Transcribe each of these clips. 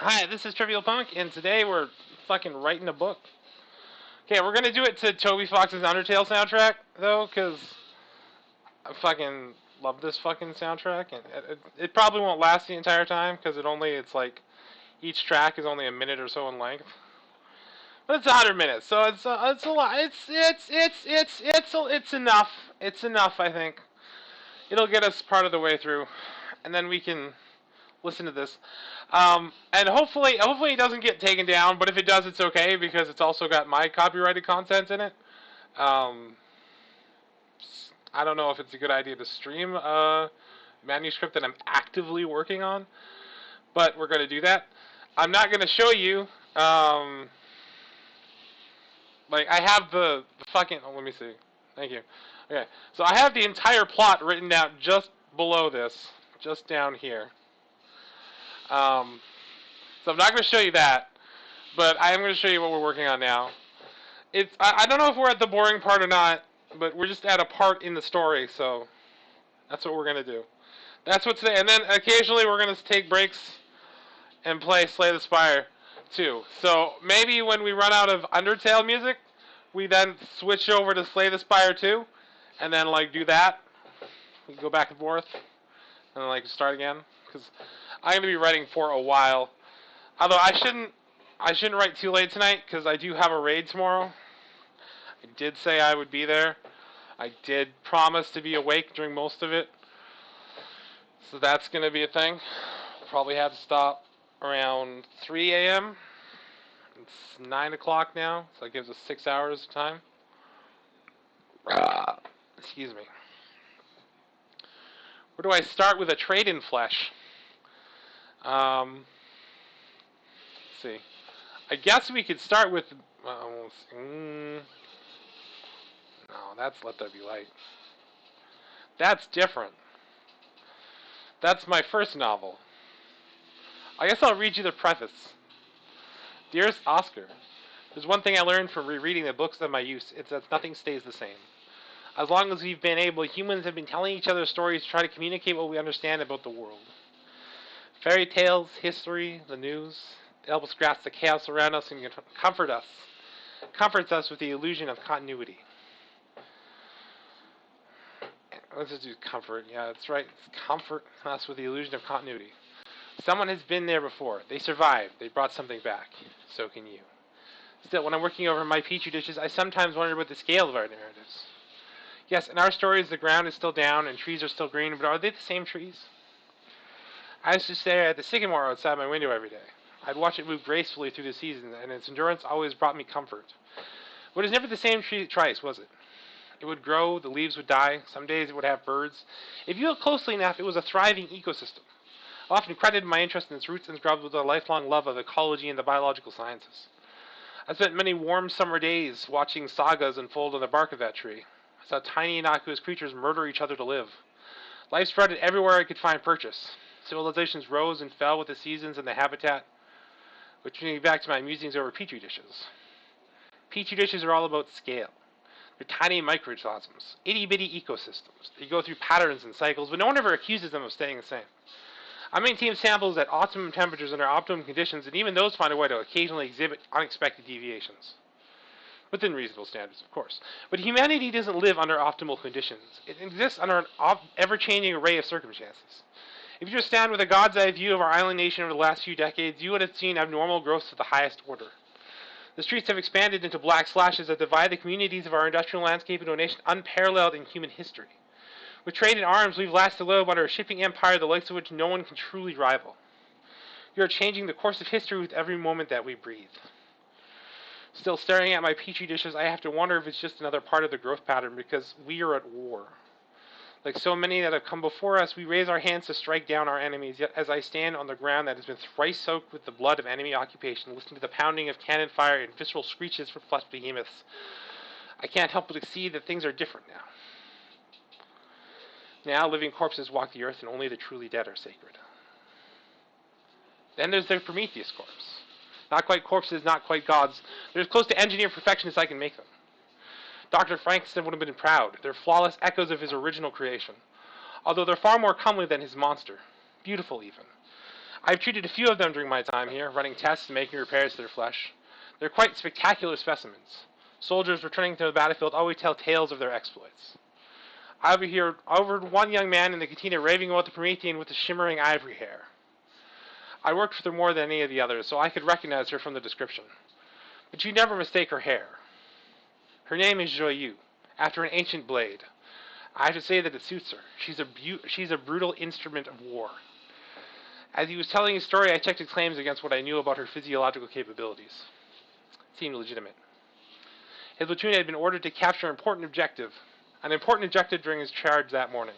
Hi, this is Trivial Punk, and today we're fucking writing a book. Okay, we're gonna do it to Toby Fox's Undertale soundtrack, though, because I fucking love this fucking soundtrack, and it probably won't last the entire time, because it's like, each track is only a minute or so in length. But it's 100 minutes, so it's a lot. It's enough. It's enough, I think. It'll get us part of the way through, and then we can listen to this. And hopefully it doesn't get taken down. But if it does, it's okay because it's also got my copyrighted content in it. Um, I don't know if it's a good idea to stream a manuscript that I'm actively working on, but we're gonna do that. I'm not gonna show you. Like I have the fucking. Oh, let me see. Thank you. Okay, so I have the entire plot written down just below this, just down here. Um, so I'm not going to show you that, but I am going to show you what we're working on now. I don't know if we're at the boring part or not, but we're just at a part in the story, so that's what we're going to do. That's what today, and then occasionally we're going to take breaks and play Slay the Spire too. So maybe when we run out of Undertale music, we then switch over to Slay the Spire 2, and then like do that. We can go back and forth, and then like start again, because I'm going to be writing for a while. Although I shouldn't write too late tonight because I do have a raid tomorrow. I did say I would be there. I did promise to be awake during most of it. So that's going to be a thing. Probably have to stop around 3 a.m. It's 9 o'clock now, so that gives us 6 hours of time. Excuse me. Where do I start with a trade-in flesh? Let's see. I guess we could start with... no, that's Let There Be Light. That's different. That's my first novel. I guess I'll read you the preface. Dearest Oscar, there's one thing I learned from rereading the books of my youth. It's that nothing stays the same. As long as we've been able, humans have been telling each other stories to try to communicate what we understand about the world. Fairy tales, history, the news, it helps us grasp the chaos around us and comforts us with the illusion of continuity. Let's just do comfort. Yeah, that's right. Comfort us with the illusion of continuity. Someone has been there before. They survived. They brought something back. So can you. Still, when I'm working over my petri dishes, I sometimes wonder about the scale of our narratives. Yes, in our stories, the ground is still down and trees are still green, but are they the same trees? I used to stare at the sycamore outside my window every day. I'd watch it move gracefully through the seasons, and its endurance always brought me comfort. But it was never the same tree twice, was it? It would grow, the leaves would die, some days it would have birds. If you look closely enough, it was a thriving ecosystem. I often credited my interest in its roots and grubs with a lifelong love of ecology and the biological sciences. I spent many warm summer days watching sagas unfold on the bark of that tree. I saw tiny innocuous creatures murder each other to live. Life spread everywhere I could find purchase. Civilizations rose and fell with the seasons and the habitat, which brings me back to my musings over petri dishes. Petri dishes are all about scale. They're tiny microcosms, itty-bitty ecosystems. They go through patterns and cycles, but no one ever accuses them of staying the same. I maintain samples at optimum temperatures under optimum conditions, and even those find a way to occasionally exhibit unexpected deviations. Within reasonable standards, of course. But humanity doesn't live under optimal conditions. It exists under an ever-changing array of circumstances. If you just stand with a god's eye view of our island nation over the last few decades, you would have seen abnormal growths of the highest order. The streets have expanded into black slashes that divide the communities of our industrial landscape into a nation unparalleled in human history. With trade and arms, we've lasted low under a shipping empire the likes of which no one can truly rival. We are changing the course of history with every moment that we breathe. Still staring at my petri dishes, I have to wonder if it's just another part of the growth pattern because we are at war. Like so many that have come before us, we raise our hands to strike down our enemies, yet as I stand on the ground that has been thrice soaked with the blood of enemy occupation, listening to the pounding of cannon fire and visceral screeches from flesh behemoths, I can't help but see that things are different now. Now living corpses walk the earth and only the truly dead are sacred. Then there's the Prometheus corpse. Not quite corpses, not quite gods. They're as close to engineered perfection as I can make them. Dr. Frankenstein would have been proud. They're flawless echoes of his original creation. Although they're far more comely than his monster. Beautiful, even. I've treated a few of them during my time here, running tests and making repairs to their flesh. They're quite spectacular specimens. Soldiers returning to the battlefield always tell tales of their exploits. I overheard one young man in the cantina raving about the Promethean with the shimmering ivory hair. I worked with her more than any of the others, so I could recognize her from the description. But you'd never mistake her hair. Her name is Joyeux, after an ancient blade. I have to say that it suits her. She's a brutal instrument of war. As he was telling his story, I checked his claims against what I knew about her physiological capabilities. It seemed legitimate. His platoon had been ordered to capture an important objective during his charge that morning.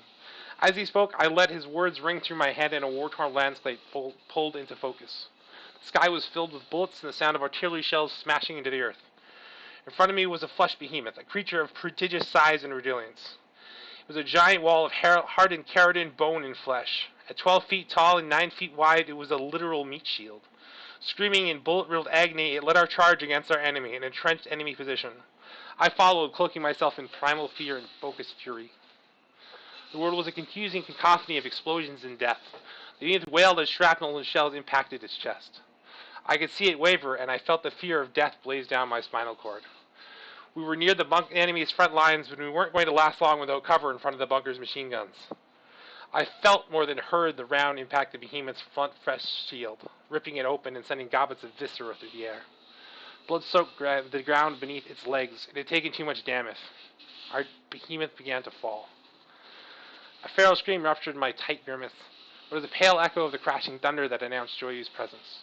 As he spoke, I let his words ring through my head and a war-torn landscape pulled into focus. The sky was filled with bullets and the sound of artillery shells smashing into the earth. In front of me was a flesh behemoth, a creature of prodigious size and resilience. It was a giant wall of hardened keratin, bone, and flesh. At 12 feet tall and 9 feet wide, it was a literal meat shield. Screaming in bullet-riddled agony, it led our charge against our enemy, an entrenched enemy position. I followed, cloaking myself in primal fear and focused fury. The world was a confusing cacophony of explosions and death. The unit wailed as shrapnel and shells impacted its chest. I could see it waver, and I felt the fear of death blaze down my spinal cord. We were near the enemy's front lines, but we weren't going to last long without cover in front of the bunker's machine guns. I felt more than heard the round impact the behemoth's front-fresh shield, ripping it open and sending gobbets of viscera through the air. Blood soaked the ground beneath its legs. It had taken too much damage. Our behemoth began to fall. A feral scream ruptured my tight grimace. It was a pale echo of the crashing thunder that announced Joyeux's presence.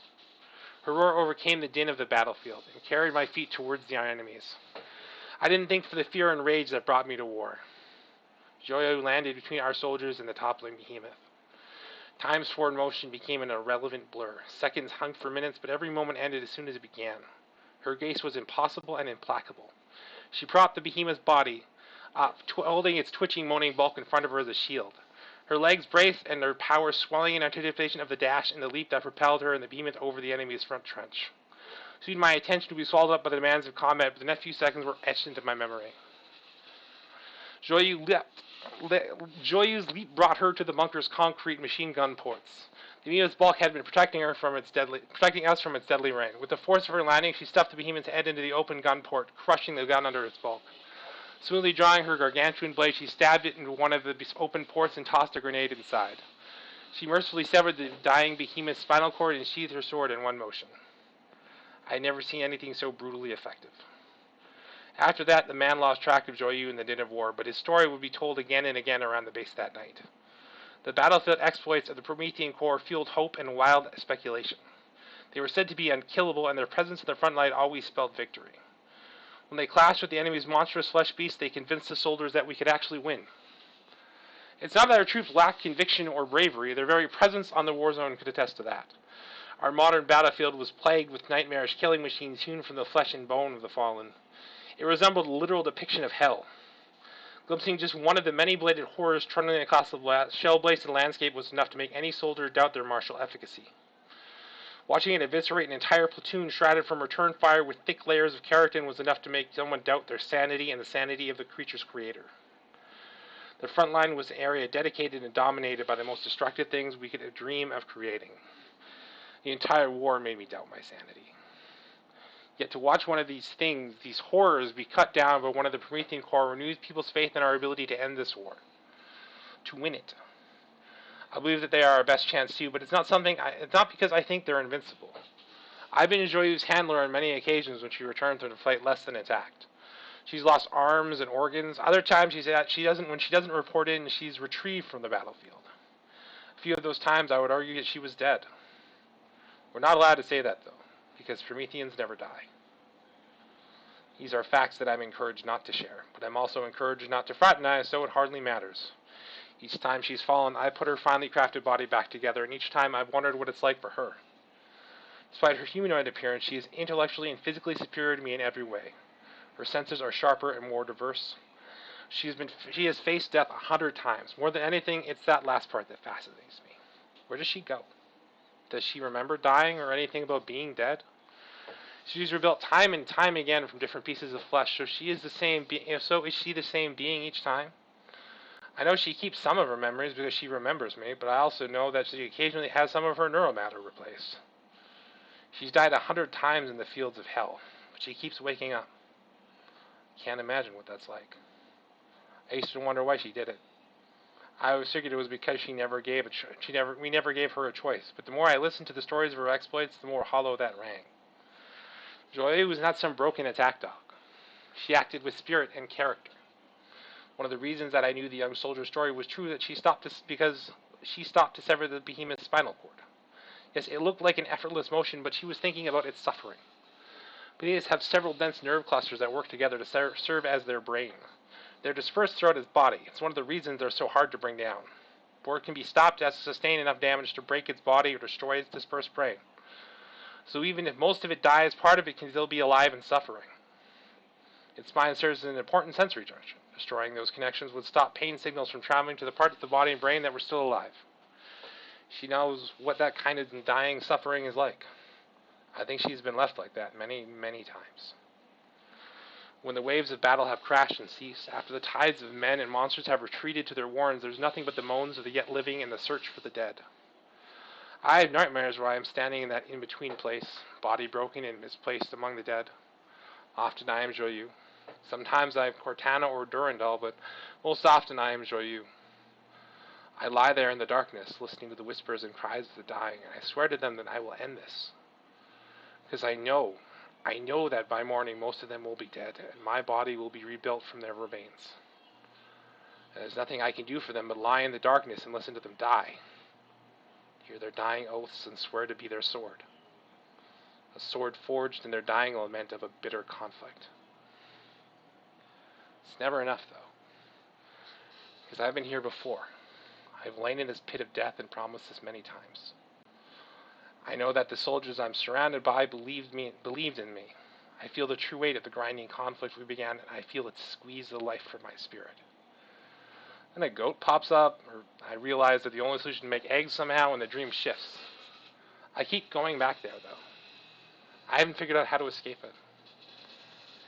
Her roar overcame the din of the battlefield and carried my feet towards our enemies. I didn't think for the fear and rage that brought me to war. Joyeux landed between our soldiers and the toppling behemoth. Time's forward motion became an irrelevant blur. Seconds hung for minutes, but every moment ended as soon as it began. Her gaze was impossible and implacable. She propped the behemoth's body up, holding its twitching, moaning bulk in front of her as a shield. Her legs braced and her powers swelling in anticipation of the dash and the leap that propelled her and the behemoth over the enemy's front trench. Soon my attention would be swallowed up by the demands of combat, but the next few seconds were etched into my memory. Joyeux's leap brought her to the bunker's concrete machine gun ports. The behemoth's bulk had been protecting us from its deadly rain. With the force of her landing, she stuffed the behemoth's head into the open gun port, crushing the gun under its bulk. Smoothly drawing her gargantuan blade, she stabbed it into one of the open ports and tossed a grenade inside. She mercifully severed the dying behemoth's spinal cord and sheathed her sword in one motion. I had never seen anything so brutally effective. After that, the man lost track of Joyeux in the din of war, but his story would be told again and again around the base that night. The battlefield exploits of the Promethean Corps fueled hope and wild speculation. They were said to be unkillable, and their presence in the front line always spelled victory. When they clashed with the enemy's monstrous flesh beast, they convinced the soldiers that we could actually win. It's not that our troops lacked conviction or bravery. Their very presence on the war zone could attest to that. Our modern battlefield was plagued with nightmarish killing machines hewn from the flesh and bone of the fallen. It resembled a literal depiction of hell. Glimpsing just one of the many-bladed horrors trundling across the shell-blasted landscape was enough to make any soldier doubt their martial efficacy. Watching it eviscerate an entire platoon shrouded from return fire with thick layers of keratin was enough to make someone doubt their sanity and the sanity of the creature's creator. The front line was an area dedicated and dominated by the most destructive things we could dream of creating. The entire war made me doubt my sanity. Yet to watch one of these things, these horrors, be cut down by one of the Promethean Corps renews people's faith in our ability to end this war. To win it. I believe that they are our best chance too, but it's not because I think they're invincible. I've been Joyeux's handler on many occasions when she returned from the fight less than intact. She's lost arms and organs. Other times when she doesn't report in, she's retrieved from the battlefield. A few of those times I would argue that she was dead. We're not allowed to say that though, because Prometheans never die. These are facts that I'm encouraged not to share, but I'm also encouraged not to fraternize, so it hardly matters. Each time she's fallen, I put her finely crafted body back together, and each time I've wondered what it's like for her. Despite her humanoid appearance, she is intellectually and physically superior to me in every way. Her senses are sharper and more diverse. She has faced death 100 times. More than anything, it's that last part that fascinates me. Where does she go? Does she remember dying or anything about being dead? She's rebuilt time and time again from different pieces of flesh, so is she the same being each time? I know she keeps some of her memories because she remembers me, but I also know that she occasionally has some of her neuromatter replaced. She's died 100 times in the fields of hell, but she keeps waking up. Can't imagine what that's like. I used to wonder why she did it. I always figured it was because we never gave her a choice. But the more I listened to the stories of her exploits, the more hollow that rang. Joyeuse was not some broken attack dog. She acted with spirit and character. One of the reasons that I knew the young soldier's story was true that because she stopped to sever the behemoth's spinal cord. Yes, it looked like an effortless motion, but she was thinking about its suffering. Behemoths have several dense nerve clusters that work together to serve as their brain. They're dispersed throughout his body. It's one of the reasons they're so hard to bring down. Before it can be stopped, it has to sustain enough damage to break its body or destroy its dispersed brain. So even if most of it dies, part of it can still be alive and suffering. Its spine serves as an important sensory junction. Destroying those connections would stop pain signals from traveling to the parts of the body and brain that were still alive. She knows what that kind of dying suffering is like. I think she's been left like that many, many times. When the waves of battle have crashed and ceased, after the tides of men and monsters have retreated to their warrens, there's nothing but the moans of the yet living and the search for the dead. I have nightmares where I am standing in that in-between place, body broken and misplaced among the dead. Often I am Joyeuse. Sometimes I am Cortana or Durandal, but most often I am Joyeuse. I lie there in the darkness, listening to the whispers and cries of the dying, and I swear to them that I will end this. Because I know that by morning most of them will be dead, and my body will be rebuilt from their remains. And there's nothing I can do for them but lie in the darkness and listen to them die. Hear their dying oaths and swear to be their sword. A sword forged in their dying lament of a bitter conflict. It's never enough, though. Because I've been here before. I've lain in this pit of death and promised this many times. I know that the soldiers I'm surrounded by believed in me. I feel the true weight of the grinding conflict we began, and I feel it squeeze the life from my spirit. Then a goat pops up, or I realize that the only solution to make eggs somehow, and the dream shifts. I keep going back there, though. I haven't figured out how to escape it.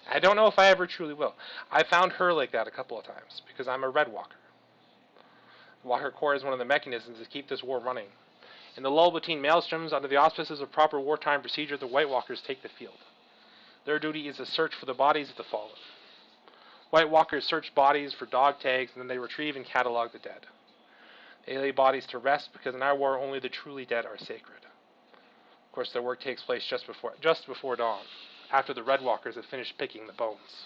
I don't know if I ever truly will. I found her like that a couple of times, because I'm a Red Walker. The Walker Corps is one of the mechanisms that keep this war running. In the lull between maelstroms, under the auspices of proper wartime procedure, the White Walkers take the field. Their duty is to search for the bodies of the fallen. White Walkers search bodies for dog tags, and then they retrieve and catalog the dead. They lay bodies to rest, because in our war only the truly dead are sacred. Of course, their work takes place just before dawn, after the Red Walkers have finished picking the bones.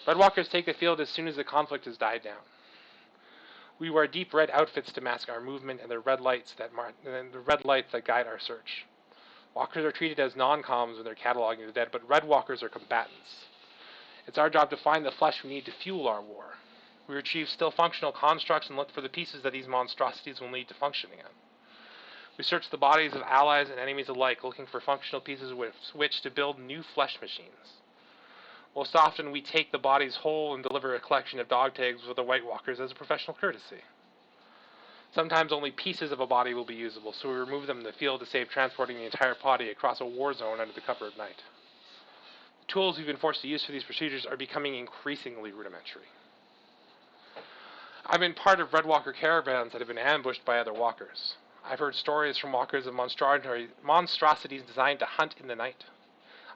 Red Walkers take the field as soon as the conflict has died down. We wear deep red outfits to mask our movement and the red lights that guide our search. Walkers are treated as non-coms when they're cataloging the dead, but Red Walkers are combatants. It's our job to find the flesh we need to fuel our war. We retrieve still functional constructs and look for the pieces that these monstrosities will need to function again. We search the bodies of allies and enemies alike, looking for functional pieces with which to build new flesh machines. Most often we take the bodies whole and deliver a collection of dog tags with the White Walkers as a professional courtesy. Sometimes only pieces of a body will be usable, so we remove them in the field to save transporting the entire body across a war zone under the cover of night. The tools we've been forced to use for these procedures are becoming increasingly rudimentary. I've been part of Red Walker caravans that have been ambushed by other walkers. I've heard stories from walkers of monstrosities designed to hunt in the night.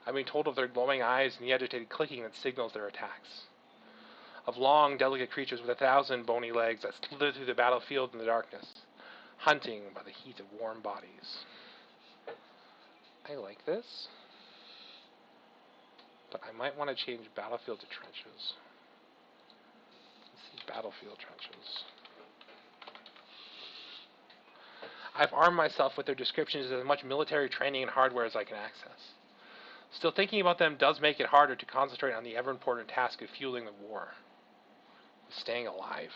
I've been told of their glowing eyes and the agitated clicking that signals their attacks. Of long, delicate creatures with 1,000 bony legs that slither through the battlefield in the darkness, hunting by the heat of warm bodies. I like this, but I might want to change battlefield to trenches. Let's see, battlefield trenches. I've armed myself with their descriptions of as much military training and hardware as I can access. Still, thinking about them does make it harder to concentrate on the ever-important task of fueling the war. Staying alive.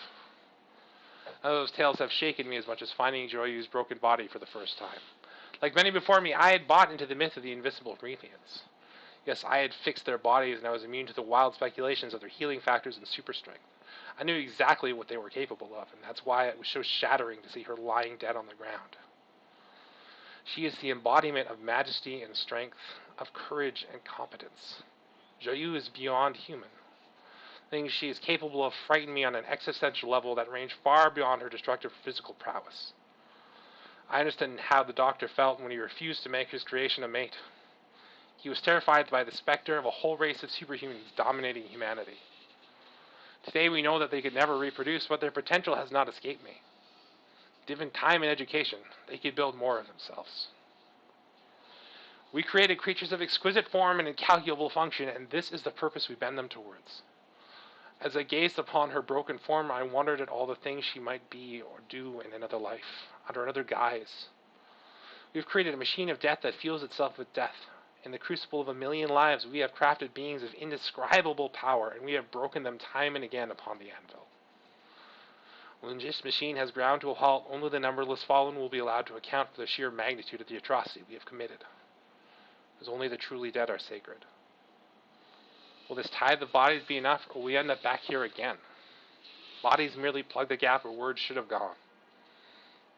None of those tales have shaken me as much as finding Joyeuse's broken body for the first time. Like many before me, I had bought into the myth of the invisible Prometheans. Yes, I had fixed their bodies, and I was immune to the wild speculations of their healing factors and super strength. I knew exactly what they were capable of, and that's why it was so shattering to see her lying dead on the ground. She is the embodiment of majesty and strength, of courage and competence. Joyeuse is beyond human. Things she is capable of frighten me on an existential level that range far beyond her destructive physical prowess. I understand how the Doctor felt when he refused to make his creation a mate. He was terrified by the specter of a whole race of superhumans dominating humanity. Today we know that they could never reproduce, but their potential has not escaped me. Given time and education, they could build more of themselves. We created creatures of exquisite form and incalculable function, and this is the purpose we bend them towards. As I gazed upon her broken form, I wondered at all the things she might be or do in another life, under another guise. We have created a machine of death that fuels itself with death. In the crucible of a million lives, we have crafted beings of indescribable power, and we have broken them time and again upon the anvil. When this machine has ground to a halt, only the numberless fallen will be allowed to account for the sheer magnitude of the atrocity we have committed. As only the truly dead are sacred. Will this tithe of bodies be enough, or will we end up back here again? Bodies merely plug the gap where words should have gone.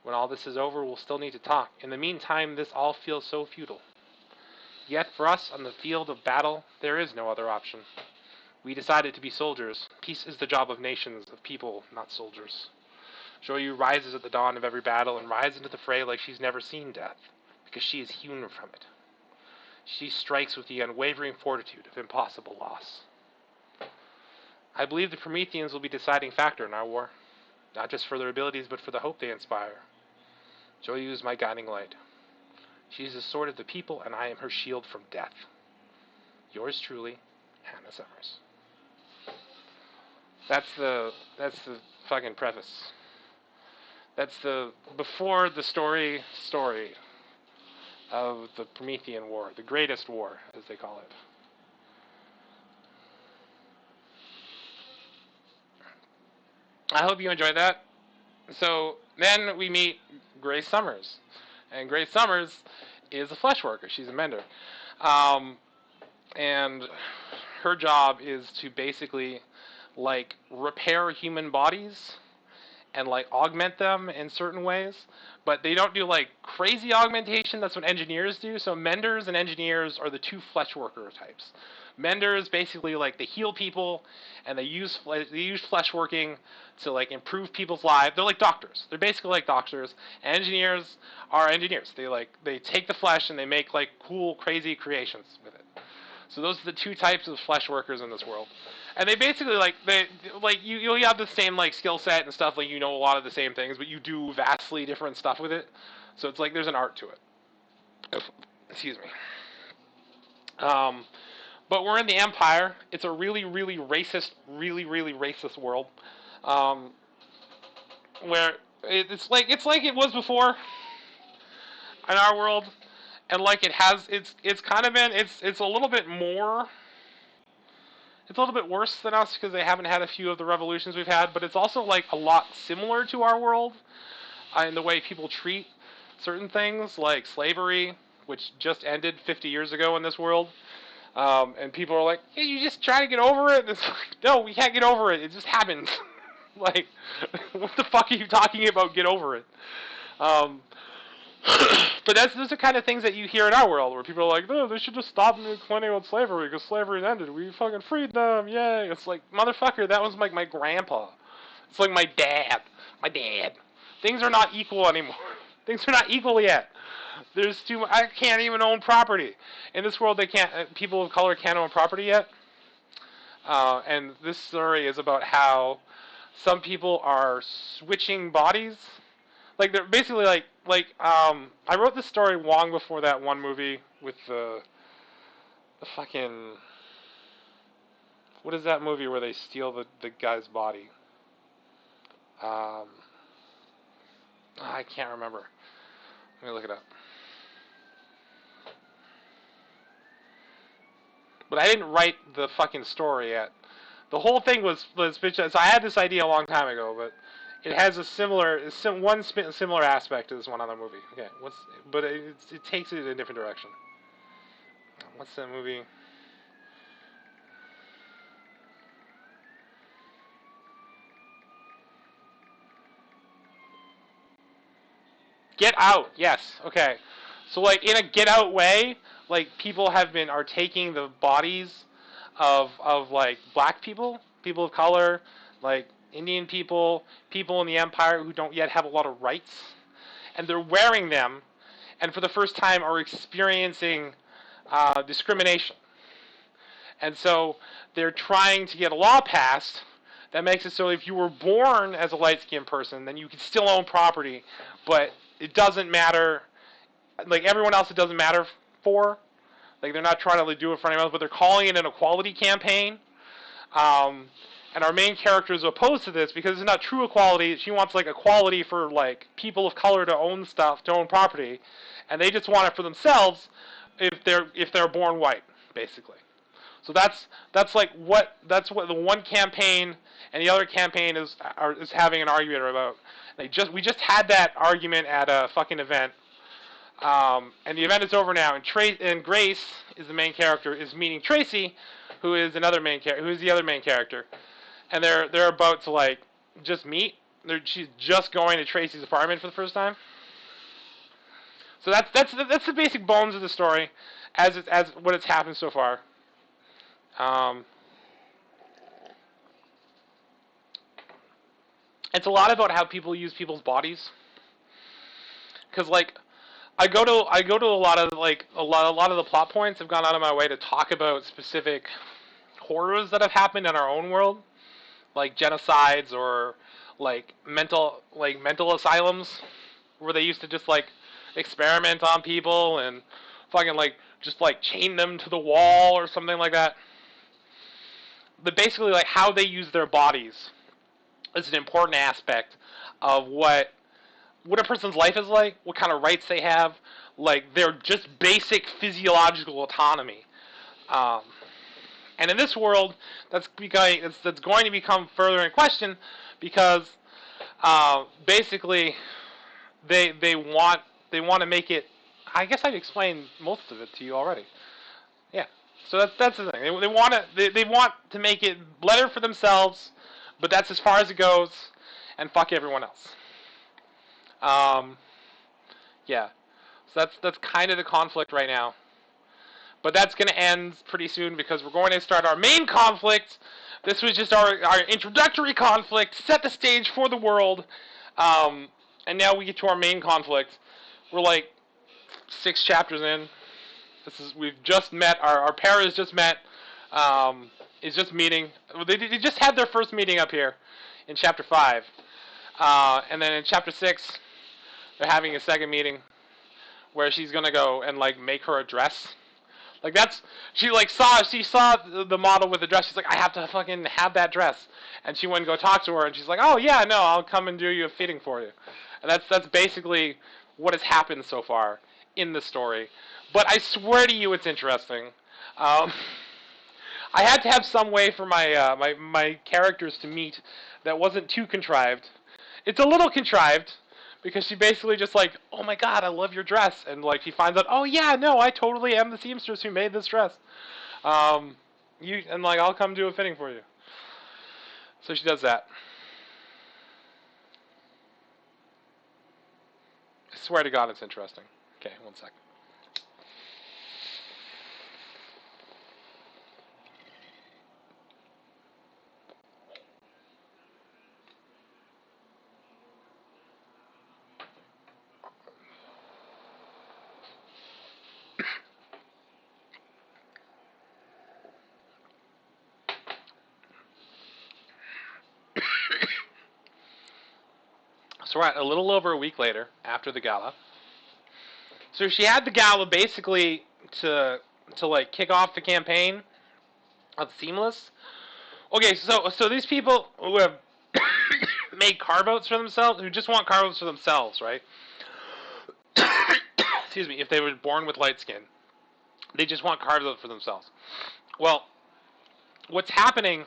When all this is over, we'll still need to talk. In the meantime, this all feels so futile. Yet for us, on the field of battle, there is no other option. We decided to be soldiers. Peace is the job of nations, of people, not soldiers. Zhou rises at the dawn of every battle and rides into the fray like she's never seen death, because she is hewn from it. She strikes with the unwavering fortitude of impossible loss. I believe the Prometheans will be a deciding factor in our war, not just for their abilities, but for the hope they inspire. Zhou is my guiding light. She is the sword of the people, and I am her shield from death. Yours truly, Hannah Summers. That's the fucking preface. That's the before the story of the Promethean War, the greatest war, as they call it. I hope you enjoyed that. So then we meet Grace Summers, and Grace Summers is a flesh worker. She's a mender, and her job is to basically like repair human bodies and like augment them in certain ways, but they don't do like crazy augmentation. That's what engineers do. So menders and engineers are the two flesh worker types. Menders basically like they heal people, and they use flesh working to like improve people's lives. They're like doctors. They're basically like doctors. Engineers are engineers. They take the flesh and they make like cool, crazy creations with it. So those are the two types of flesh workers in this world. And they basically you have the same like skill set and stuff, like you know a lot of the same things, but you do vastly different stuff with it. So it's like there's an art to it. Excuse me. But we're in the Empire. It's a really, really racist world, where it's like it was before in our world, and like it's kind of been it's a little bit more. It's a little bit worse than us because they haven't had a few of the revolutions we've had, but it's also like a lot similar to our world in the way people treat certain things, like slavery, which just ended 50 years ago in this world. And people are like, hey, you just try to get over it? And it's like, no, we can't get over it. It just happens. Like, what the fuck are you talking about? Get over it. But those are the kind of things that you hear in our world, where people are like, no, they should just stop complaining about slavery because slavery ended. We fucking freed them. Yay. It's like, motherfucker, that was like my grandpa. It's like my dad. My dad. Things are not equal anymore. Things are not equal yet. There's too much. I can't even own property. In this world, they can't. People of color can't own property yet. And this story is about how some people are switching bodies. Like they're basically I wrote this story long before that one movie with the fucking, what is that movie where they steal the guy's body? I can't remember. Let me look it up. But I didn't write the fucking story yet. The whole thing was so I had this idea a long time ago, but it has a similar aspect to this one other movie. Okay, but it takes it in a different direction. What's that movie? Get Out. Yes. Okay. So like in a Get Out way, like people are taking the bodies of like black people people of color, like Indian people, people in the empire who don't yet have a lot of rights, and they're wearing them, and for the first time are experiencing discrimination. And so they're trying to get a law passed that makes it so if you were born as a light-skinned person, then you can still own property, but it doesn't matter. Like everyone else, it doesn't matter for. Like they're not trying to do it for anyone else, but they're calling it an equality campaign. And our main character is opposed to this because it's not true equality. She wants like equality for like people of color to own stuff, to own property, and they just want it for themselves if they're born white, basically. So that's what the one campaign and the other campaign is having an argument about. We just had that argument at a fucking event, and the event is over now. And Grace is the main character, is meeting Tracy, who is the other main character, and they're about to like just meet. She's just going to Tracy's apartment for the first time. So that's the basic bones of the story, as what it's happened so far. It's a lot about how people use people's bodies. Because like, I go to a lot of the plot points. I've gone out of my way to talk about specific horrors that have happened in our own world, like genocides or like mental asylums, where they used to just like experiment on people and fucking like just like chain them to the wall or something like that. But basically, like how they use their bodies is an important aspect of what a person's life is like, what kind of rights they have, like their just basic physiological autonomy. And in this world, that's going to become further in question because basically they want to make it. I guess I've explained most of it to you already. Yeah. So that's the thing. They want to make it better for themselves, but that's as far as it goes, and fuck everyone else. Yeah. So that's kind of the conflict right now. But that's going to end pretty soon because we're going to start our main conflict. This was just our introductory conflict, set the stage for the world, and now we get to our main conflict. We're like 6 chapters in. We've just met. Our pair has just met. Is just meeting. They just had their first meeting up here in chapter 5, and then in chapter 6, they're having a second meeting where she's gonna go and like make her a dress. Like she saw the model with the dress. She's like, I have to fucking have that dress, and she went and go talk to her, and she's like, oh yeah, no, I'll come and do you a fitting for you, and that's basically what has happened so far in the story. But I swear to you, it's interesting. I had to have some way for my characters to meet that wasn't too contrived. It's a little contrived because she basically just like, oh my god, I love your dress, and like she finds out, oh yeah, no, I totally am the seamstress who made this dress. And like I'll come do a fitting for you. So she does that. I swear to God, it's interesting. Okay, one sec. So we're at a little over a week later, after the gala. So she had the gala basically to like kick off the campaign of Seamless. Okay, so these people who have made carve-outs for themselves, who just want carve-outs for themselves, right? Excuse me, if they were born with light skin. They just want carve-outs for themselves. Well, what's happening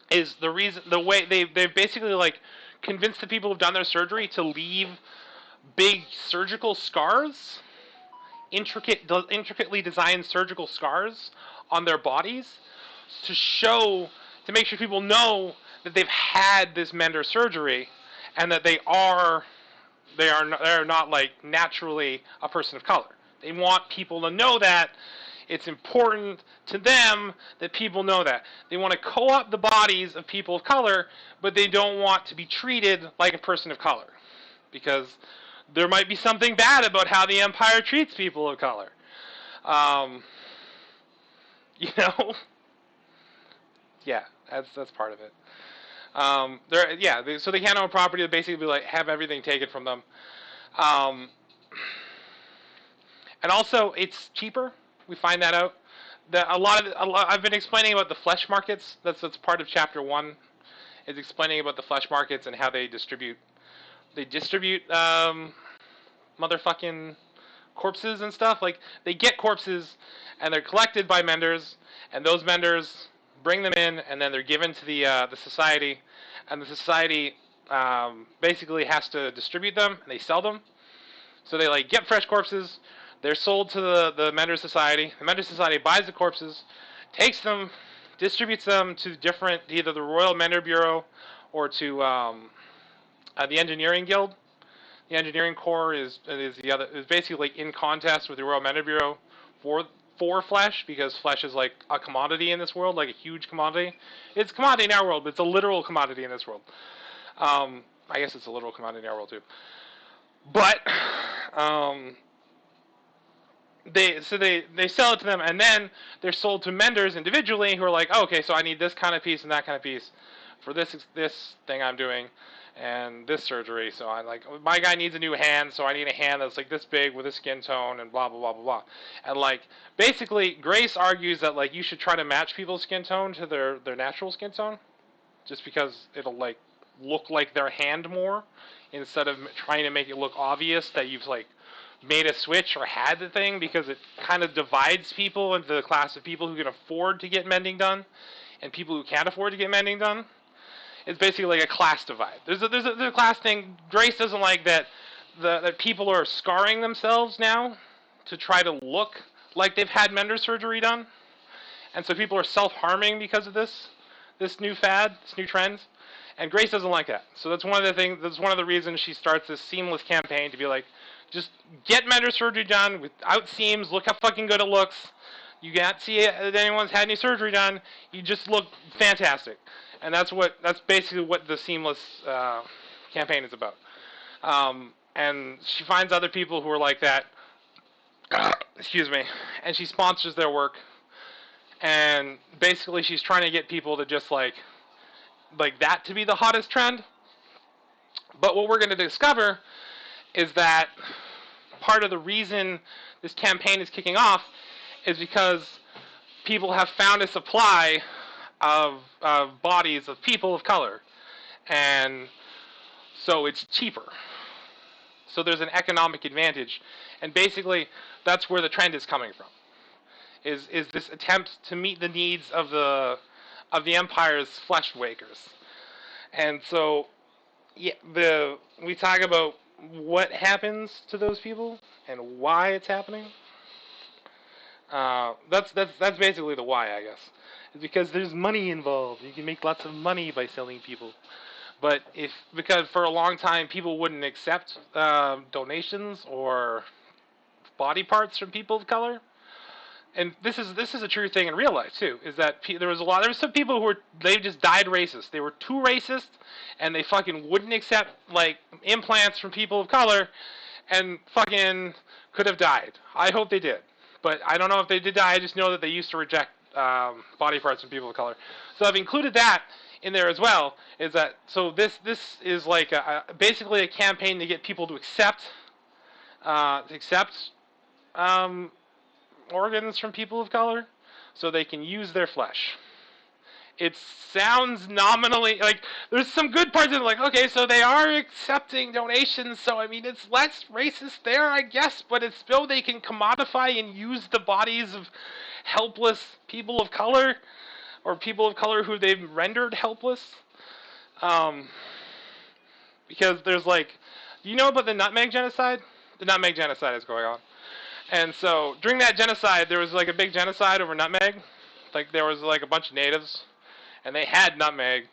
is the way they've basically like convinced the people who've done their surgery to leave big surgical scars, intricately designed surgical scars on their bodies to make sure people know that they've had this Mender surgery and that they are not like naturally a person of color. They want people to know that It's important to them that people know that. They want to co-opt the bodies of people of color, but they don't want to be treated like a person of color. Because there might be something bad about how the Empire treats people of color. You know? Yeah, that's part of it. So they can't own property. They basically like have everything taken from them. And also, it's cheaper. We find that out. I've been explaining about the flesh markets. That's part of chapter 1. Is explaining about the flesh markets and how they distribute. They distribute motherfucking corpses and stuff. Like they get corpses, and they're collected by menders, and those menders bring them in, and then they're given to the society, and the society basically has to distribute them, and they sell them. So they like get fresh corpses. They're sold to the Mender Society. The Mender Society buys the corpses, takes them, distributes them to either the Royal Mender Bureau or to the Engineering Guild. The Engineering Corps is basically like in contest with the Royal Mender Bureau for flesh, because flesh is like a commodity in this world, like a huge commodity. It's a commodity in our world, but it's a literal commodity in this world. I guess it's a literal commodity in our world too. But they sell it to them, and then they're sold to menders individually who are like, oh, okay, so I need this kind of piece and that kind of piece for this thing I'm doing, and this surgery. So I like, my guy needs a new hand, so I need a hand that's like this big with a skin tone and blah blah blah blah blah. And like basically, Grace argues that like you should try to match people's skin tone to their natural skin tone, just because it'll like look like their hand more, instead of trying to make it look obvious that you've like made a switch or had the thing, because it kind of divides people into the class of people who can afford to get mending done and people who can't afford to get mending done. It's basically like a class divide. There's a class thing. Grace doesn't like that people are scarring themselves now to try to look like they've had mender surgery done, and so people are self-harming because of this new fad, this new trend. And Grace doesn't like that. So that's one of the things. That's one of the reasons she starts this seamless campaign to be like, just get mender surgery done without seams. Look how fucking good it looks. You can't see that anyone's had any surgery done. You just look fantastic. And that's basically what the seamless campaign is about. And she finds other people who are like that. Excuse me. And she sponsors their work. And basically, she's trying to get people to just like that to be the hottest trend. But what we're going to discover is that part of the reason this campaign is kicking off is because people have found a supply of bodies of people of color, and so it's cheaper. So there's an economic advantage, and basically that's where the trend is coming from. Is this attempt to meet the needs of the Empire's flesh wakers, and so we talk about what happens to those people and why it's happening. That's basically the why, I guess. It's because there's money involved. You can make lots of money by selling people. But because for a long time people wouldn't accept donations or body parts from people of color. And this is a true thing in real life too. Is that there was some people who they just died racist. They were too racist, and they fucking wouldn't accept like implants from people of color, and fucking could have died. I hope they did, but I don't know if they did die. I just know that they used to reject body parts from people of color. So I've included that in there as well. Is that so? This is like basically a campaign to get people to accept organs from people of color so they can use their flesh. It sounds nominally like there's some good parts of it, like, okay, so they are accepting donations, so I mean it's less racist there, I guess, but it's still they can commodify and use the bodies of helpless people of color, or people of color who they've rendered helpless. Because there's like, you know about the Nutmeg Genocide? The Nutmeg Genocide is going on. And so during that genocide, there was like a big genocide over nutmeg. Like there was like a bunch of natives, and they had nutmeg.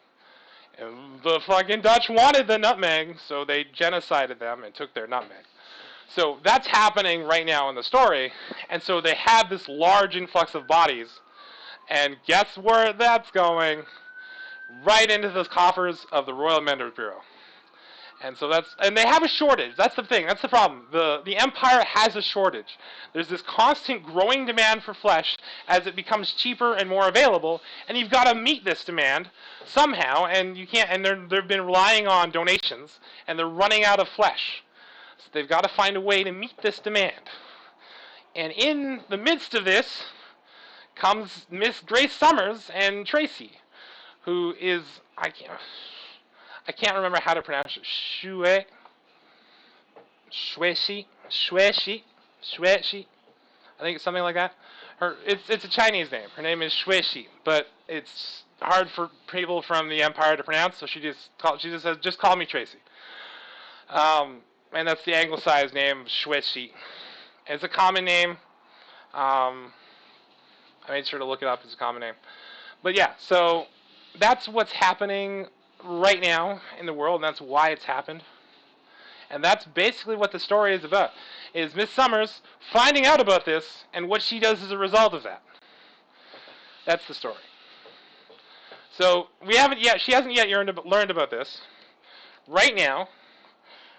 And the fucking Dutch wanted the nutmeg, so they genocided them and took their nutmeg. So that's happening right now in the story, and so they have this large influx of bodies, and guess where that's going? Right into the coffers of the Royal Menders Bureau. And so and they have a shortage. That's the thing. That's the problem. The Empire has a shortage. There's this constant growing demand for flesh as it becomes cheaper and more available, and you've got to meet this demand somehow, and you can't. And they've been relying on donations, and they're running out of flesh. So they've got to find a way to meet this demand. And in the midst of this comes Miss Grace Summers and Tracy, who is I can't remember how to pronounce it. Shueshi. I think it's something like that. It's a Chinese name. Her name is Shueshi, but it's hard for people from the Empire to pronounce, so she just says, just call me Tracy. And that's the anglicized name, Shueshi. It's a common name. I made sure to look it up. It's a common name. But yeah, so that's what's happening right now in the world, and that's why it's happened. And that's basically what the story is about, is Miss Summers finding out about this and what she does as a result of that. That's the story. So she hasn't yet learned about this. Right now,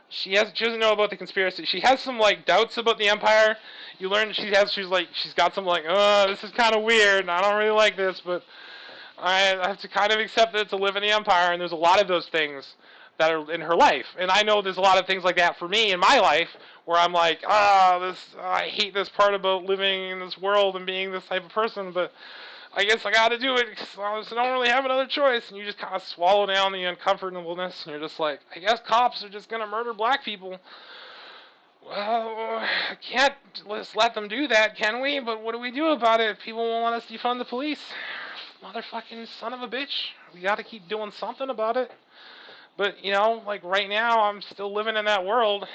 she doesn't know about the conspiracy. She has some doubts about the Empire. You learn she's got some this is kind of weird, and I don't really like this, but I have to kind of accept it to live in the Empire, and there's a lot of those things that are in her life. And I know there's a lot of things like that for me in my life, where I'm like, I hate this part about living in this world and being this type of person, but I guess I gotta do it because I don't really have another choice. And you just kind of swallow down the uncomfortableness, and you're just like, I guess cops are just gonna murder black people. Well, can't just let them do that, can we? But what do we do about it if people won't let us defund the police? Motherfucking son of a bitch. We gotta keep doing something about it. But, right now, I'm still living in that world.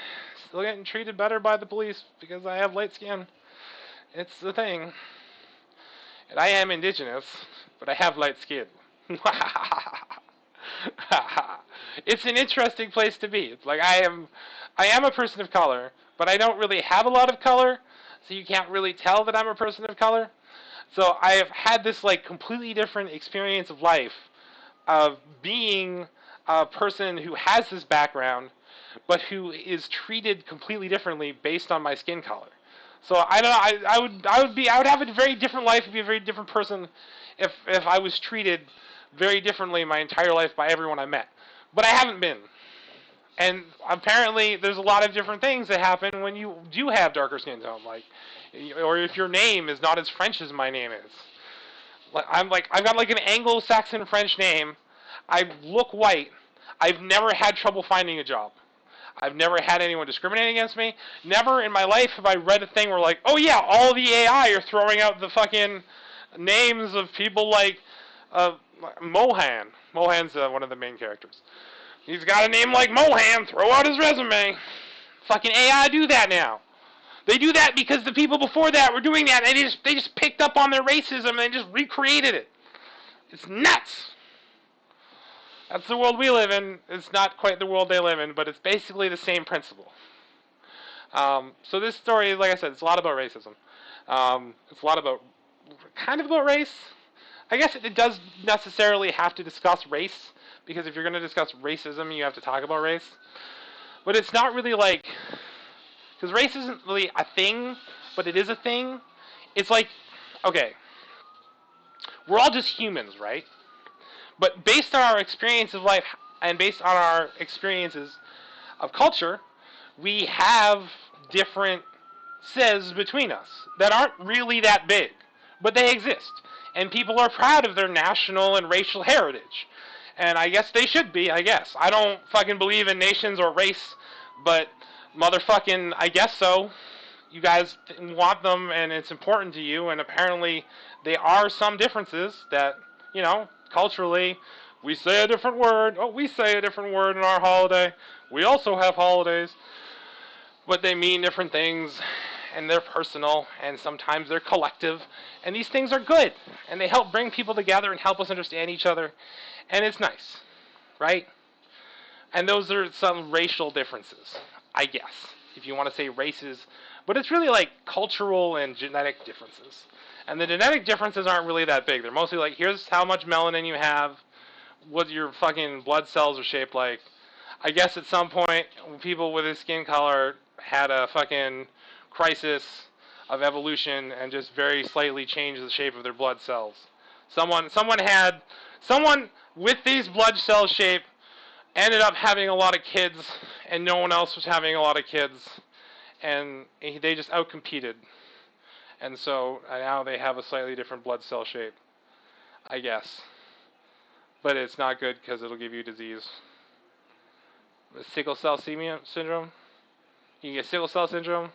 Still getting treated better by the police because I have light skin. It's the thing. And I am indigenous, but I have light skin. It's an interesting place to be. It's like I am a person of color, but I don't really have a lot of color, so you can't really tell that I'm a person of color. So I have had this completely different experience of life, of being a person who has this background, but who is treated completely differently based on my skin color. So I don't know. I would have a very different life, be a very different person, if I was treated very differently my entire life by everyone I met. But I haven't been. And apparently, there's a lot of different things that happen when you do have darker skin tone, or if your name is not as French as my name is. I've got an Anglo-Saxon French name. I look white. I've never had trouble finding a job. I've never had anyone discriminate against me. Never in my life have I read a thing where oh yeah, all the AI are throwing out the fucking names of people Mohan. Mohan's one of the main characters. He's got a name like Mohan, throw out his resume. Fucking AI do that now. They do that because the people before that were doing that, and they just picked up on their racism and they just recreated it. It's nuts. That's the world we live in. It's not quite the world they live in, but it's basically the same principle. So this story, like I said, it's a lot about racism. It's a lot about, race. I guess it does necessarily have to discuss race, because if you're going to discuss racism, you have to talk about race. But it's not really because race isn't really a thing, but it is a thing. It's okay, we're all just humans, right? But based on our experience of life and based on our experiences of culture, we have differences between us that aren't really that big, but they exist. And people are proud of their national and racial heritage. And I guess they should be, I guess. I don't fucking believe in nations or race, but motherfucking, I guess so. You guys want them, and it's important to you, and apparently there are some differences that, culturally, we say a different word. Oh, we say a different word in our holiday. We also have holidays, but they mean different things, and they're personal, and sometimes they're collective, and these things are good, and they help bring people together and help us understand each other, and it's nice, right? And those are some racial differences, I guess. if you want to say races, but it's really like cultural and genetic differences. And the genetic differences aren't really that big. They're mostly like, here's how much melanin you have, what your fucking blood cells are shaped like. I guess at some point, people with this skin color had a fucking crisis of evolution and just very slightly changed the shape of their blood cells. Someone with these blood cell shape ended up having a lot of kids, and no one else was having a lot of kids, and they just outcompeted. And so now they have a slightly different blood cell shape, I guess. But it's not good because it'll give you disease. Sickle cell syndrome. You can get sickle cell syndrome,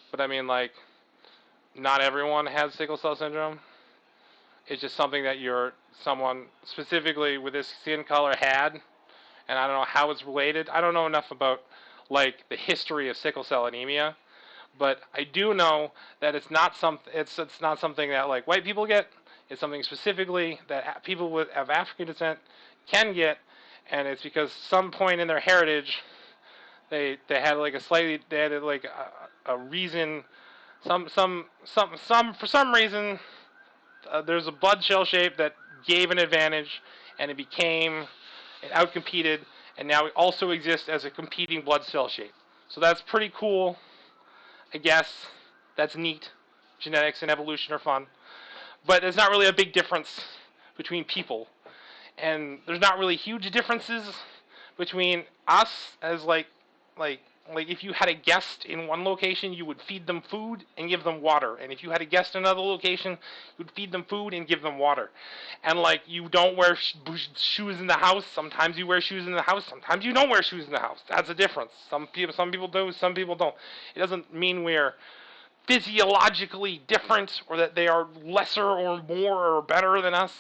but I mean, like, not everyone has sickle cell syndrome. It's just something that someone specifically with this skin color had, and I don't know how it's related. I don't know enough about like the history of sickle cell anemia, but I do know that it's not something that like white people get. It's something specifically that people of African descent can get, and it's because some point in their heritage they had like a reason, for some reason there's a blood cell shape that gave an advantage, and it outcompeted, and now it also exists as a competing blood cell shape. So that's pretty cool, I guess. That's neat. Genetics and evolution are fun. But there's not really a big difference between people. And there's not really huge differences between us as like if you had a guest in one location, you would feed them food and give them water. And if you had a guest in another location, you would feed them food and give them water. And like, you don't wear shoes in the house. Sometimes you wear shoes in the house. Sometimes you don't wear shoes in the house. That's a difference. Some people do, some people don't. It doesn't mean we're physiologically different or that they are lesser or more or better than us,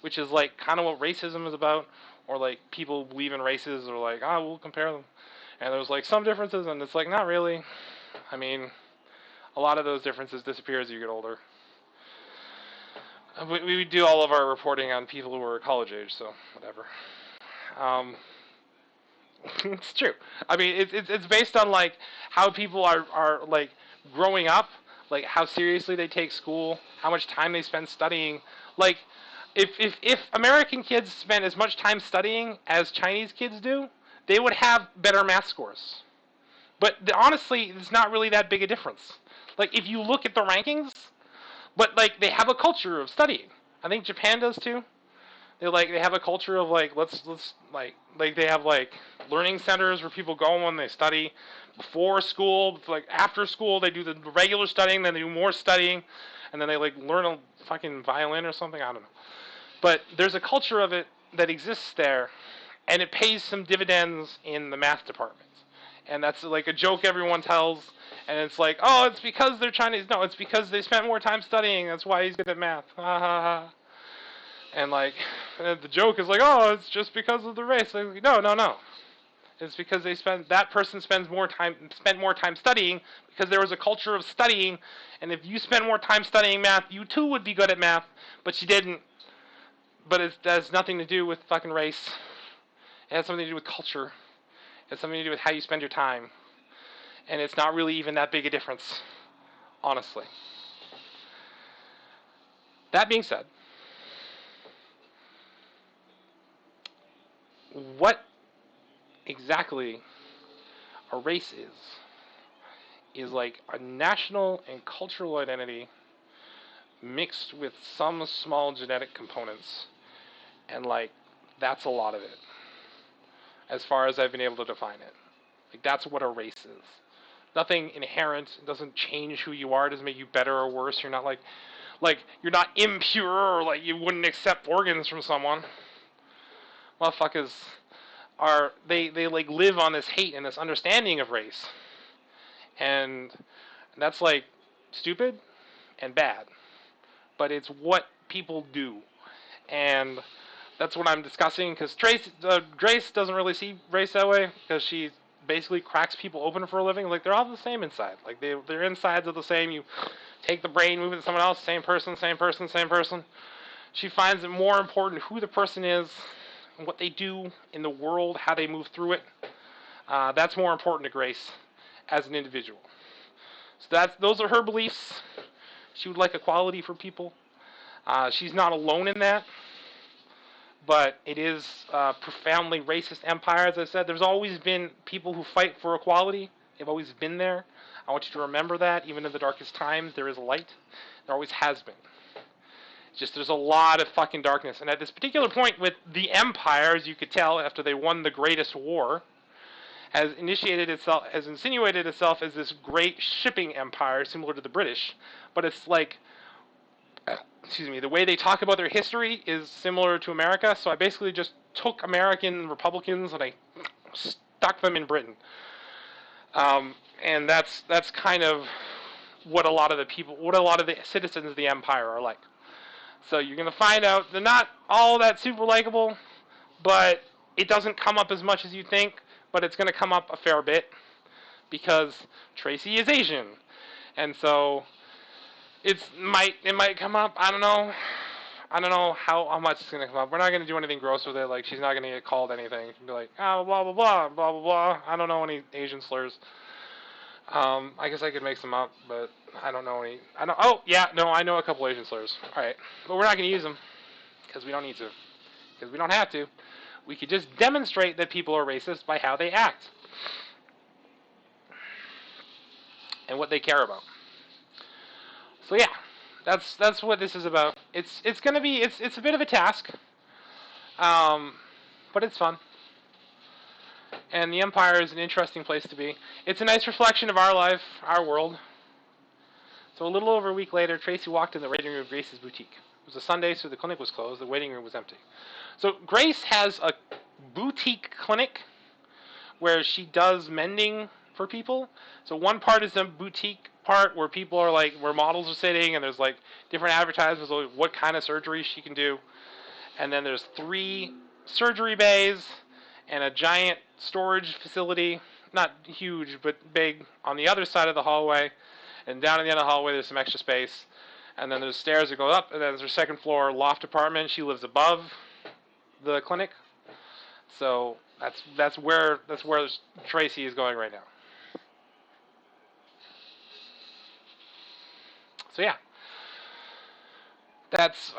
which is like kind of what racism is about. Or like people believe in races, or like, we'll compare them. And there's like some differences, and it's like, not really. I mean, a lot of those differences disappear as you get older. We do all of our reporting on people who are college age, so whatever. It's true. I mean, it's based on like how people are like growing up, like how seriously they take school, how much time they spend studying. Like, if American kids spend as much time studying as Chinese kids do, they would have better math scores. But honestly, it's not really that big a difference. Like, if you look at the rankings, but like they have a culture of studying. I think Japan does too. They have a culture of like let's like they have like learning centers where people go when they study before school, like after school they do the regular studying, then they do more studying, and then they like learn a fucking violin or something. I don't know. But there's a culture of it that exists there, and it pays some dividends in the math department. And that's like a joke everyone tells, and it's like, oh, it's because they're Chinese. No, it's because they spent more time studying. That's why he's good at math. Ha ha ha. And like, the joke is like, oh, it's just because of the race. Like, no. It's because that person spent more time studying, because there was a culture of studying, and if you spent more time studying math, you too would be good at math, but you didn't. But it has nothing to do with fucking race. It has something to do with culture. It has something to do with how you spend your time. And it's not really even that big a difference, honestly. That being said, what exactly a race is like a national and cultural identity mixed with some small genetic components, and like that's a lot of it as far as I've been able to define it. Like, that's what a race is. Nothing inherent. It doesn't change who you are. It doesn't make you better or worse. You're not like you're not impure, or like you wouldn't accept organs from someone. Motherfuckers they like live on this hate and this understanding of race, and that's like stupid and bad. But it's what people do, and that's what I'm discussing. Because Grace doesn't really see race that way, because she basically cracks people open for a living. Like, they're all the same inside. Like, their insides are the same. You take the brain, move it to someone else, same person. She finds it more important who the person is and what they do in the world, how they move through it. That's more important to Grace as an individual. So those are her beliefs. She would like equality for people. She's not alone in that, but it is a profoundly racist empire. As I said, there's always been people who fight for equality. They've always been there. I want you to remember that. Even in the darkest times, there is light. There always has been. It's just there's a lot of fucking darkness. And at this particular point with the empire, as you could tell, after they won the greatest war, has insinuated itself as this great shipping empire similar to the British, but it's like, the way they talk about their history is similar to America, so I basically just took American Republicans and I stuck them in Britain. And that's kind of what a lot of the citizens of the empire are like. So you're going to find out they're not all that super likable, but it doesn't come up as much as you think, but it's going to come up a fair bit because Tracy is Asian. And so it might come up. I don't know how much it's going to come up. We're not going to do anything gross with it. Like, she's not going to get called anything. Be like, oh, blah, blah, blah, blah, blah, blah. I don't know any Asian slurs. I guess I could make some up, but I don't know any. I know a couple Asian slurs. All right, but we're not going to use them because we don't need to. Because we don't have to. We could just demonstrate that people are racist by how they act and what they care about. So yeah, that's what this is about. It's gonna be it's a bit of a task, but it's fun. And the Empire is an interesting place to be. It's a nice reflection of our life, our world. So a little over a week later, Tracy walked in the waiting room of Grace's boutique. It was a Sunday, so the clinic was closed. The waiting room was empty. So Grace has a boutique clinic where she does mending for people. So one part is the boutique part where people are like, where models are sitting, and there's like different advertisements of what kind of surgery she can do. And then there's 3 surgery bays and a giant storage facility, not huge, but big, on the other side of the hallway. And down in the end of the hallway, there's some extra space. And then there's stairs that go up, and then there's her second floor loft apartment. She lives above the clinic. So that's where Tracy is going right now. So yeah, that's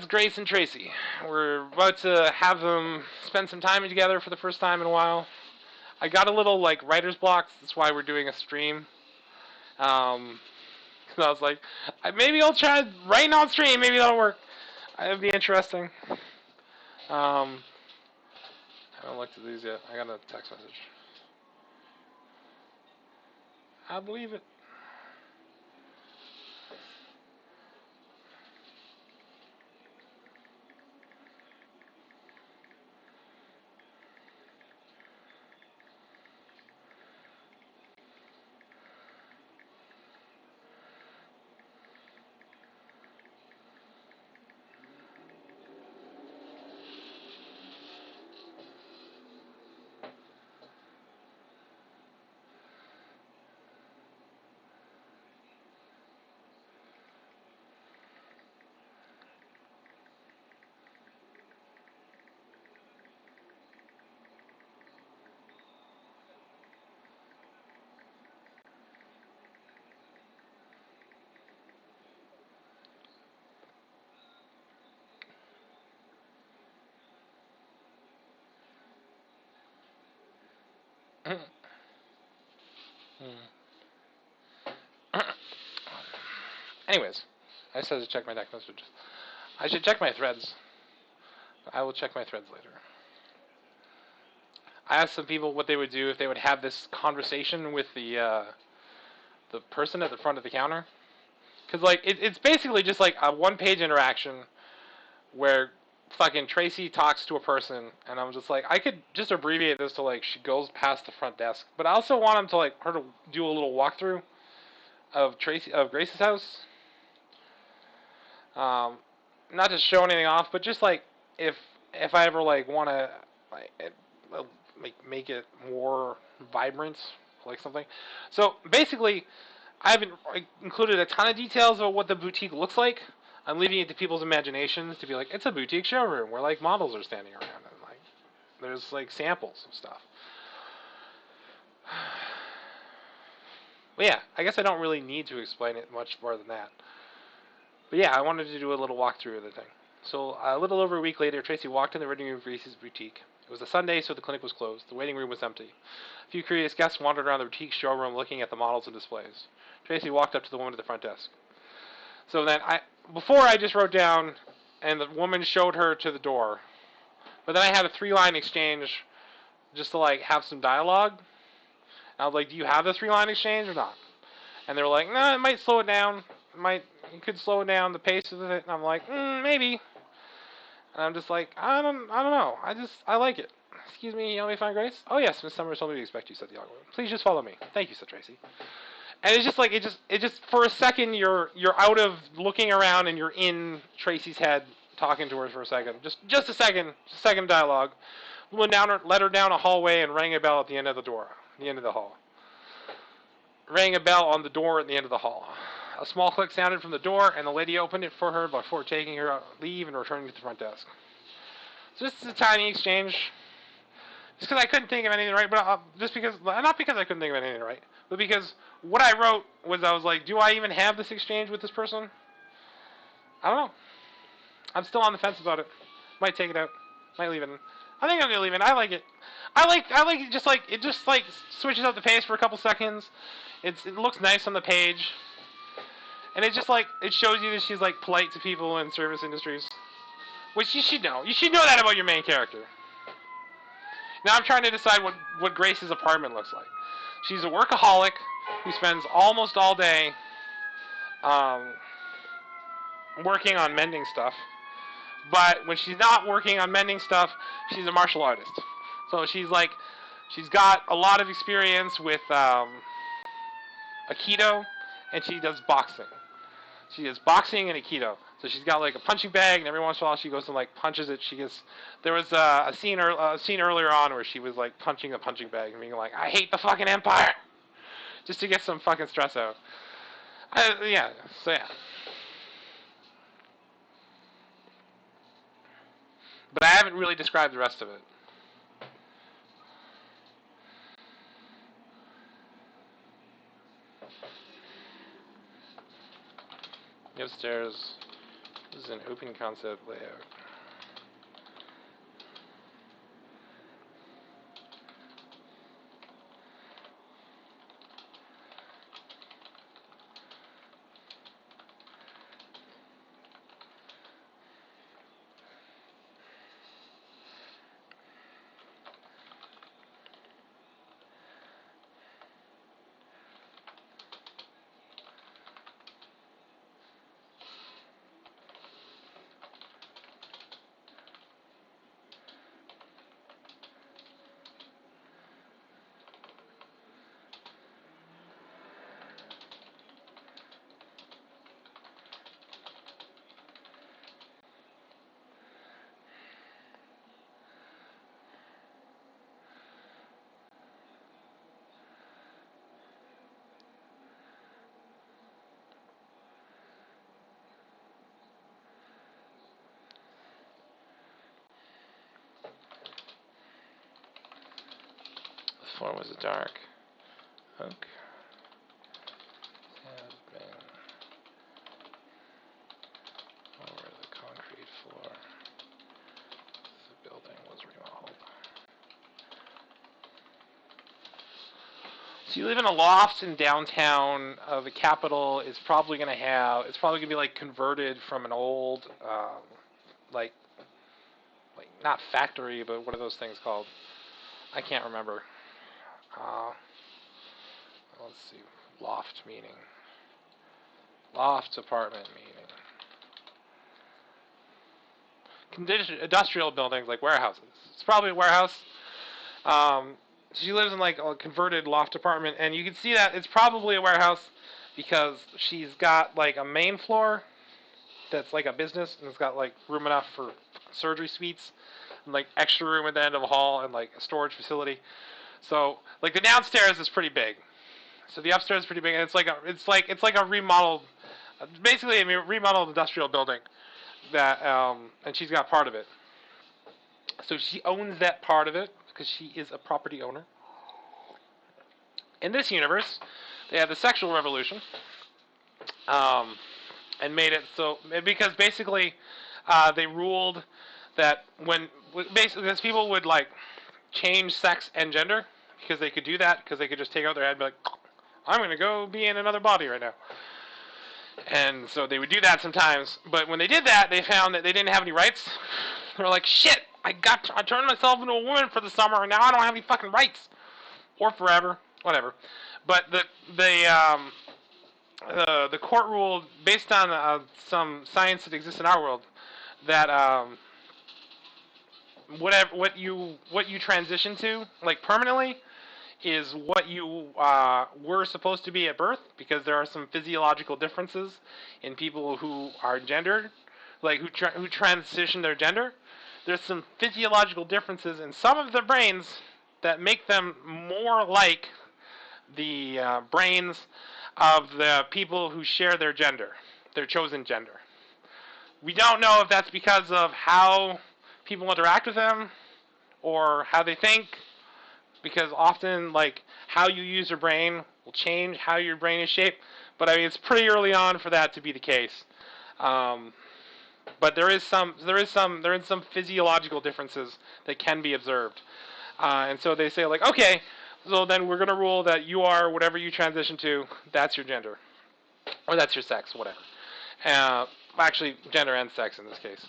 Grace and Tracy. We're about to have them spend some time together for the first time in a while. I got a little like writer's block. That's why we're doing a stream. So I was like, maybe I'll try writing on stream. Maybe that'll work. It'd be interesting. I haven't looked at these yet. I got a text message. I believe it. Anyways, I just had to check my text messages. I should check my threads. I will check my threads later. I asked some people what they would do if they would have this conversation with the person at the front of the counter. Because like it's basically just like a one-page interaction where fucking Tracy talks to a person, and I'm just like, I could just abbreviate this to like she goes past the front desk, but I also want him to like her to do a little walkthrough of Grace's house. Not to show anything off, but just like if I ever like want to like make it more vibrant, like something. So basically, I haven't included a ton of details of what the boutique looks like. I'm leaving it to people's imaginations to be like, it's a boutique showroom where like models are standing around and like there's like samples of stuff. Well, yeah, I guess I don't really need to explain it much more than that. But yeah, I wanted to do a little walkthrough of the thing. So a little over a week later, Tracy walked in the waiting room of Reese's boutique. It was a Sunday, so the clinic was closed. The waiting room was empty. A few curious guests wandered around the boutique showroom looking at the models and displays. Tracy walked up to the woman at the front desk. So then before I just wrote down, and the woman showed her to the door. But then I had a 3-line exchange just to like have some dialogue. And I was like, "Do you have the 3-line exchange or not?" And they were like, "No, it might slow it down. You could slow down the pace of it." And I'm like, "Maybe." And I'm just like, I don't know. I like it. Excuse me, you help me find Grace? Oh yes, Miss Summers told me to expect you, said the young woman. Please just follow me. Thank you, said Tracy. And it's just like it just for a second you're out of looking around and you're in Tracy's head talking to her for a second. Just a second dialogue. Led her down a hallway and rang a bell at the end of the end of the hall. Rang a bell on the door at the end of the hall. A small click sounded from the door, and the lady opened it for her before taking her leave and returning to the front desk. So this is a tiny exchange. Just because I couldn't think of anything right, but not because I couldn't think of anything right, but because what I wrote was I was like, do I even have this exchange with this person? I don't know. I'm still on the fence about it. Might take it out. Might leave it in. I think I'm gonna leave it in. I like it. I like it just like switches up the pace for a couple seconds. It looks nice on the page. And it just like it shows you that she's like polite to people in service industries. Which you should know. You should know that about your main character. Now I'm trying to decide what Grace's apartment looks like. She's a workaholic who spends almost all day um, working on mending stuff. But when she's not working on mending stuff, she's a martial artist. So she's got a lot of experience with Aikido, and she does boxing. She does boxing and Aikido. So she's got like a punching bag, and every once in a while she goes and like punches it. There was a scene earlier on where she was like punching a punching bag and being like, "I hate the fucking Empire," just to get some fucking stress out. Yeah. So yeah. But I haven't really described the rest of it. The upstairs is an open concept layout. The floor was a dark oak. Has been over the concrete floor. The building was remodeled. So you live in a loft in downtown. The Capitol is probably going to have. It's probably going to be like converted from an old, like, not factory, but what are those things called? I can't remember. Uh, let's see. Loft meaning. Loft apartment meaning. Industrial buildings like warehouses. It's probably a warehouse. She lives in like a converted loft apartment, and you can see that it's probably a warehouse because she's got like a main floor that's like a business, and it's got like room enough for surgery suites, and like extra room at the end of a hall, and like a storage facility. So like the downstairs is pretty big. So the upstairs is pretty big, and it's like a remodeled, basically a remodeled industrial building that and she's got part of it. So she owns that part of it because she is a property owner. In this universe, they had the sexual revolution, and made it so because basically they ruled that when basically because people would like change sex and gender because they could do that because they could just take out their head and be like, I'm gonna go be in another body right now. And so they would do that sometimes, but when they did that, they found that they didn't have any rights. They were like, shit, I turned myself into a woman for the summer, and now I don't have any fucking rights, or forever, whatever. But the court ruled based on some science that exists in our world that what you transition to like permanently is what you were supposed to be at birth, because there are some physiological differences in people who are gendered, like who transition their gender. There's some physiological differences in some of their brains that make them more like the brains of the people who share their gender, their chosen gender. We don't know if that's because of how people interact with them or how they think, because often like how you use your brain will change how your brain is shaped. But I mean, it's pretty early on for that to be the case. But there is some physiological differences that can be observed, and so they say like, okay, so then we're gonna rule that you are whatever you transition to, that's your gender, or that's your sex, whatever. Actually, gender and sex in this case.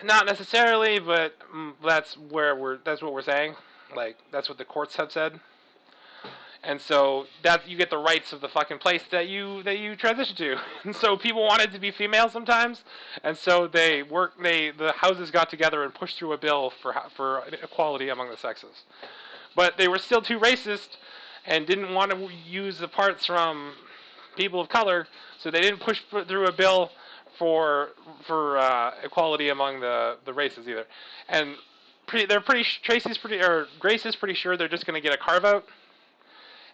Not necessarily, but that's what we're saying. Like that's what the courts have said. And so that you get the rights of the fucking place that you transition to. And so people wanted to be female sometimes, and so the houses got together and pushed through a bill for equality among the sexes. But they were still too racist and didn't want to use the parts from people of color, so they didn't push through a bill for equality among the races either. And Grace is pretty sure they're just going to get a carve out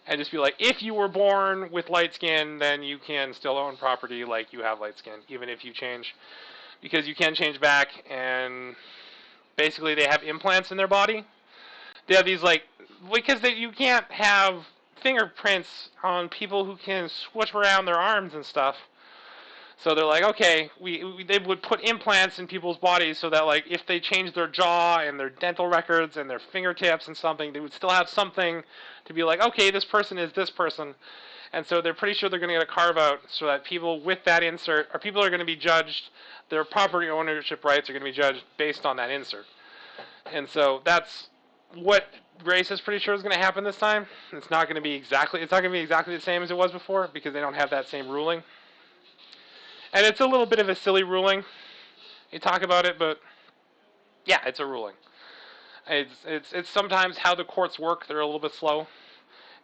and just be like, if you were born with light skin, then you can still own property like you have light skin, even if you change, because you can change back. And basically they have implants in their body. They have these like, because you can't have fingerprints on people who can switch around their arms and stuff. So they're like, okay, they would put implants in people's bodies so that like if they change their jaw and their dental records and their fingertips and something, they would still have something to be like, okay, this person is this person. And so they're pretty sure they're going to get a carve out so that people with that insert, or people are going to be judged, their property ownership rights are going to be judged based on that insert. And so that's what Grace is pretty sure is going to happen this time. It's not going to be exactly the same as it was before because they don't have that same ruling. And it's a little bit of a silly ruling. You talk about it, but yeah, it's a ruling. It's sometimes how the courts work. They're a little bit slow.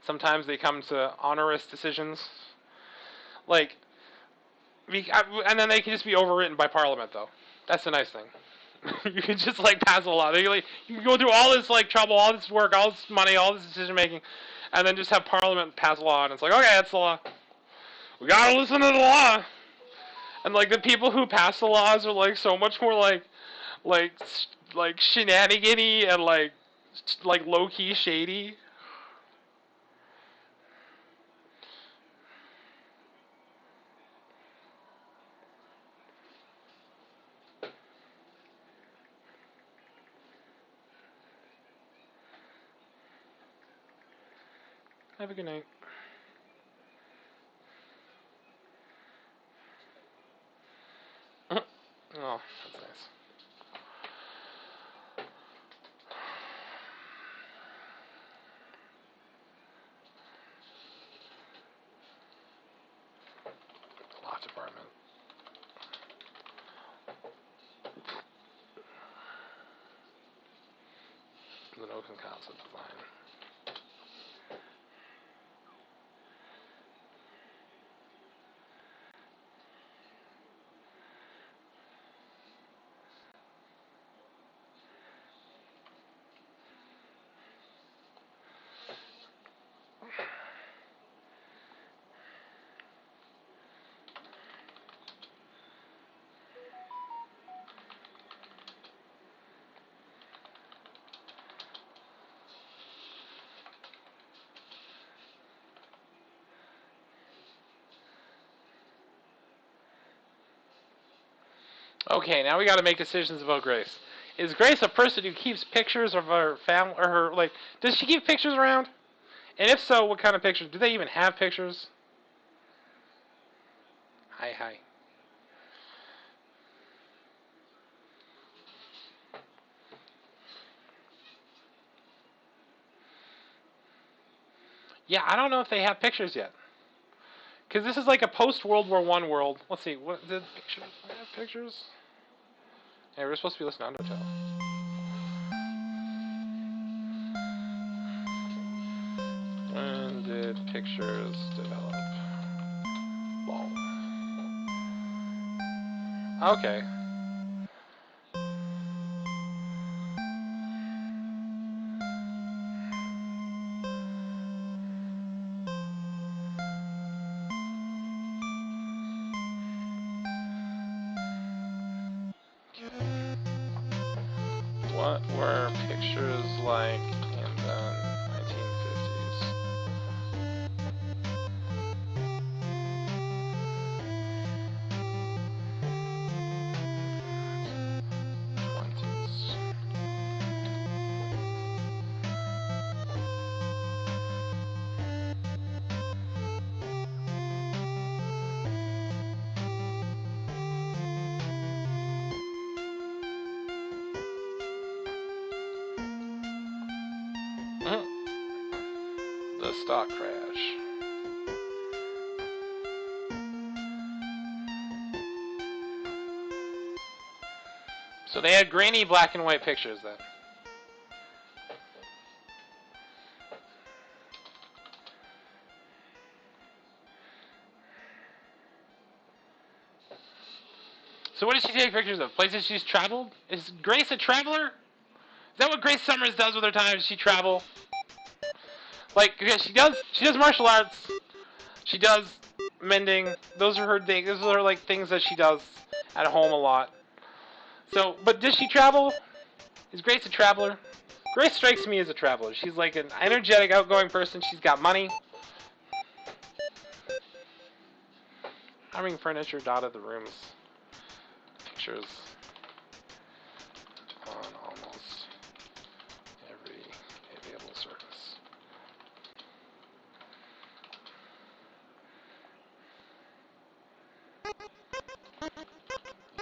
Sometimes they come to onerous decisions. Like, and then they can just be overwritten by Parliament, though. That's the nice thing. You can just like pass a law. You can go through all this like trouble, all this work, all this money, all this decision making, and then just have Parliament pass a law, and it's like, okay, that's the law. We gotta listen to the law. And like the people who pass the laws are like so much more like shenanigan-y and like low key shady. Have a good night. Oh, that's nice. Law department. The Open Concept Design. Okay, now we got to make decisions about Grace. Is Grace a person who keeps pictures of her family, or her, like, does she keep pictures around? And if so, what kind of pictures? Do they even have pictures? Hi. Yeah, I don't know if they have pictures yet. Because this is like a post-World War I world. Let's see, what did pictures? I have pictures? Yeah, we're supposed to be listening to Undertale. When did pictures develop? Lol. Okay. What were pictures like in the 1950s? 20s? The stock crash. So they had grainy black and white pictures then. So what does she take pictures of? Places she's traveled? Is Grace a traveler? Is that what Grace Summers does with her time? Does she travel? Like, okay, she does martial arts. She does mending. Those are her things. Those are like things that she does at home a lot. So, but does she travel? Is Grace a traveler? Grace strikes me as a traveler. She's like an energetic, outgoing person. She's got money. Having furniture dotted the rooms. Pictures on almost every available surface.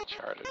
Charted.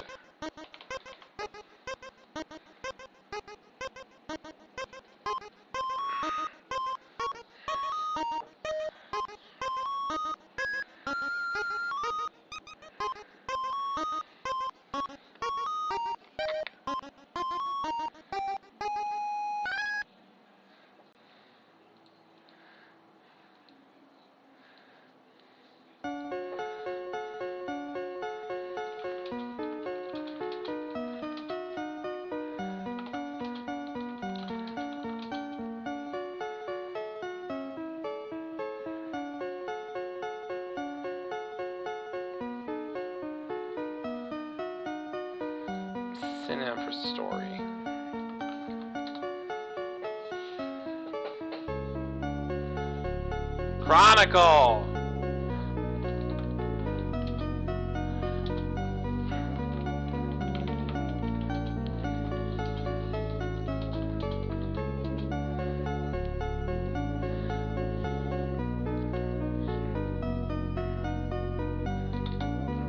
Synonym for story. Chronicle.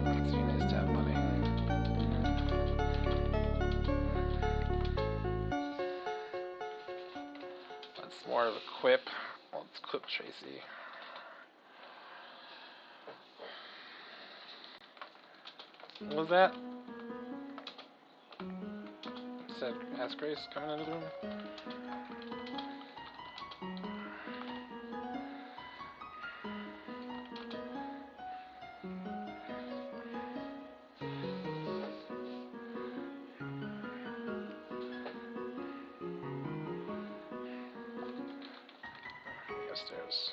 It's nice to have money. That's more of a quip. Let's quip Tracy. What was that? Said, ask Grace coming into the room. Upstairs.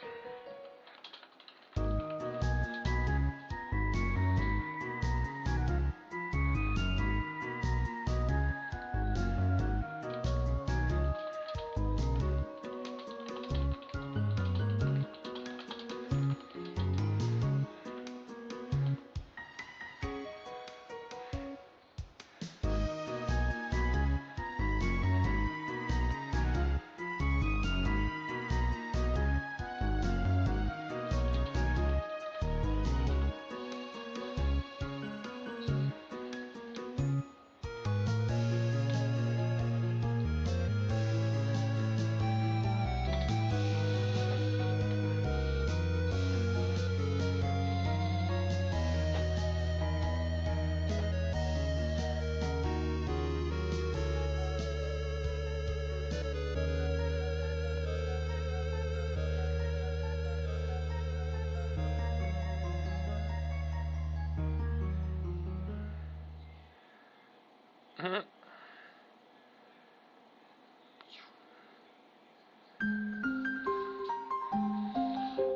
Mhm.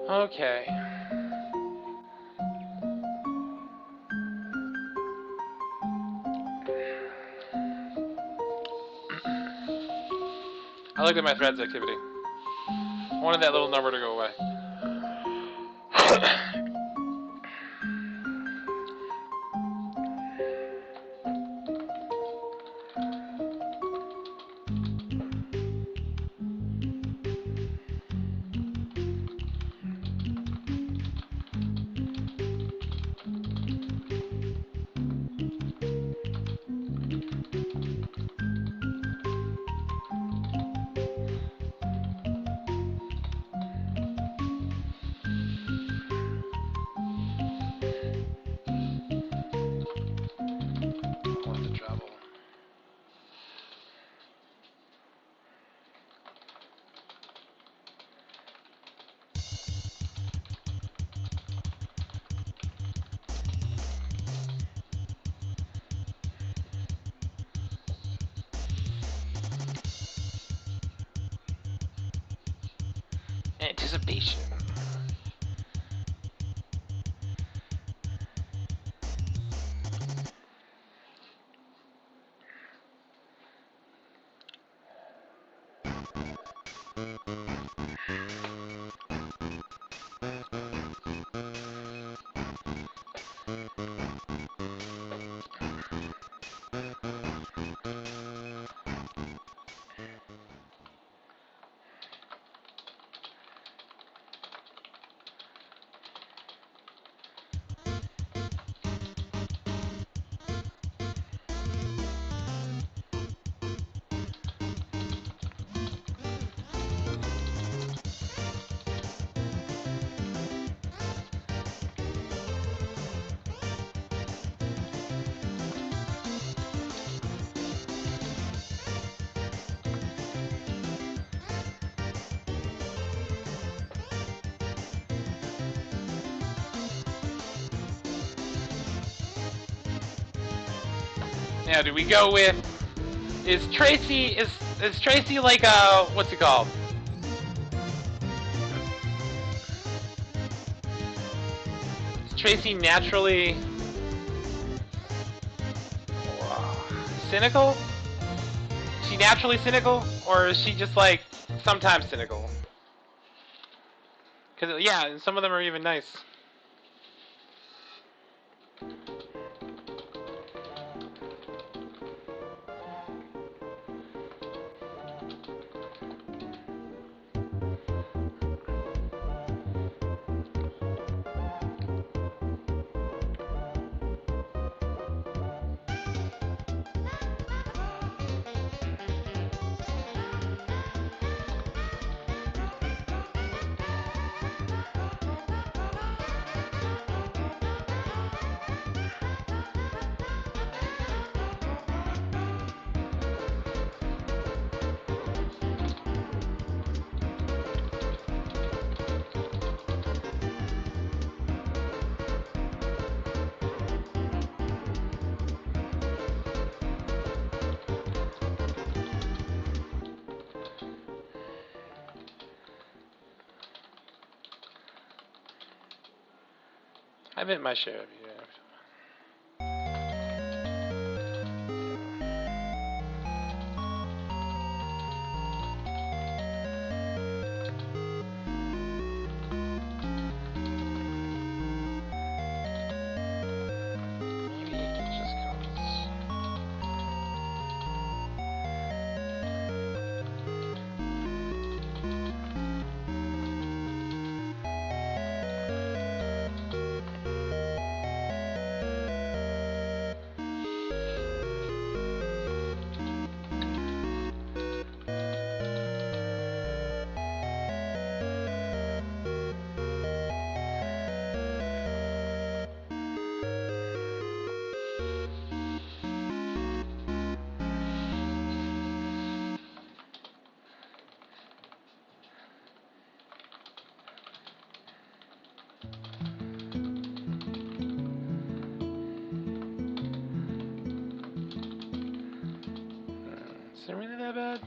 Okay. I looked at my threads activity. I wanted that little number to go away. I want the travel. Anticipation. Now, do we go with? Is Tracy like what's it called? Is Tracy naturally cynical? Is she naturally cynical, or is she just like sometimes cynical? Because yeah, some of them are even nice. I've hit my share of you. Maybe it just comes. Is it really that bad?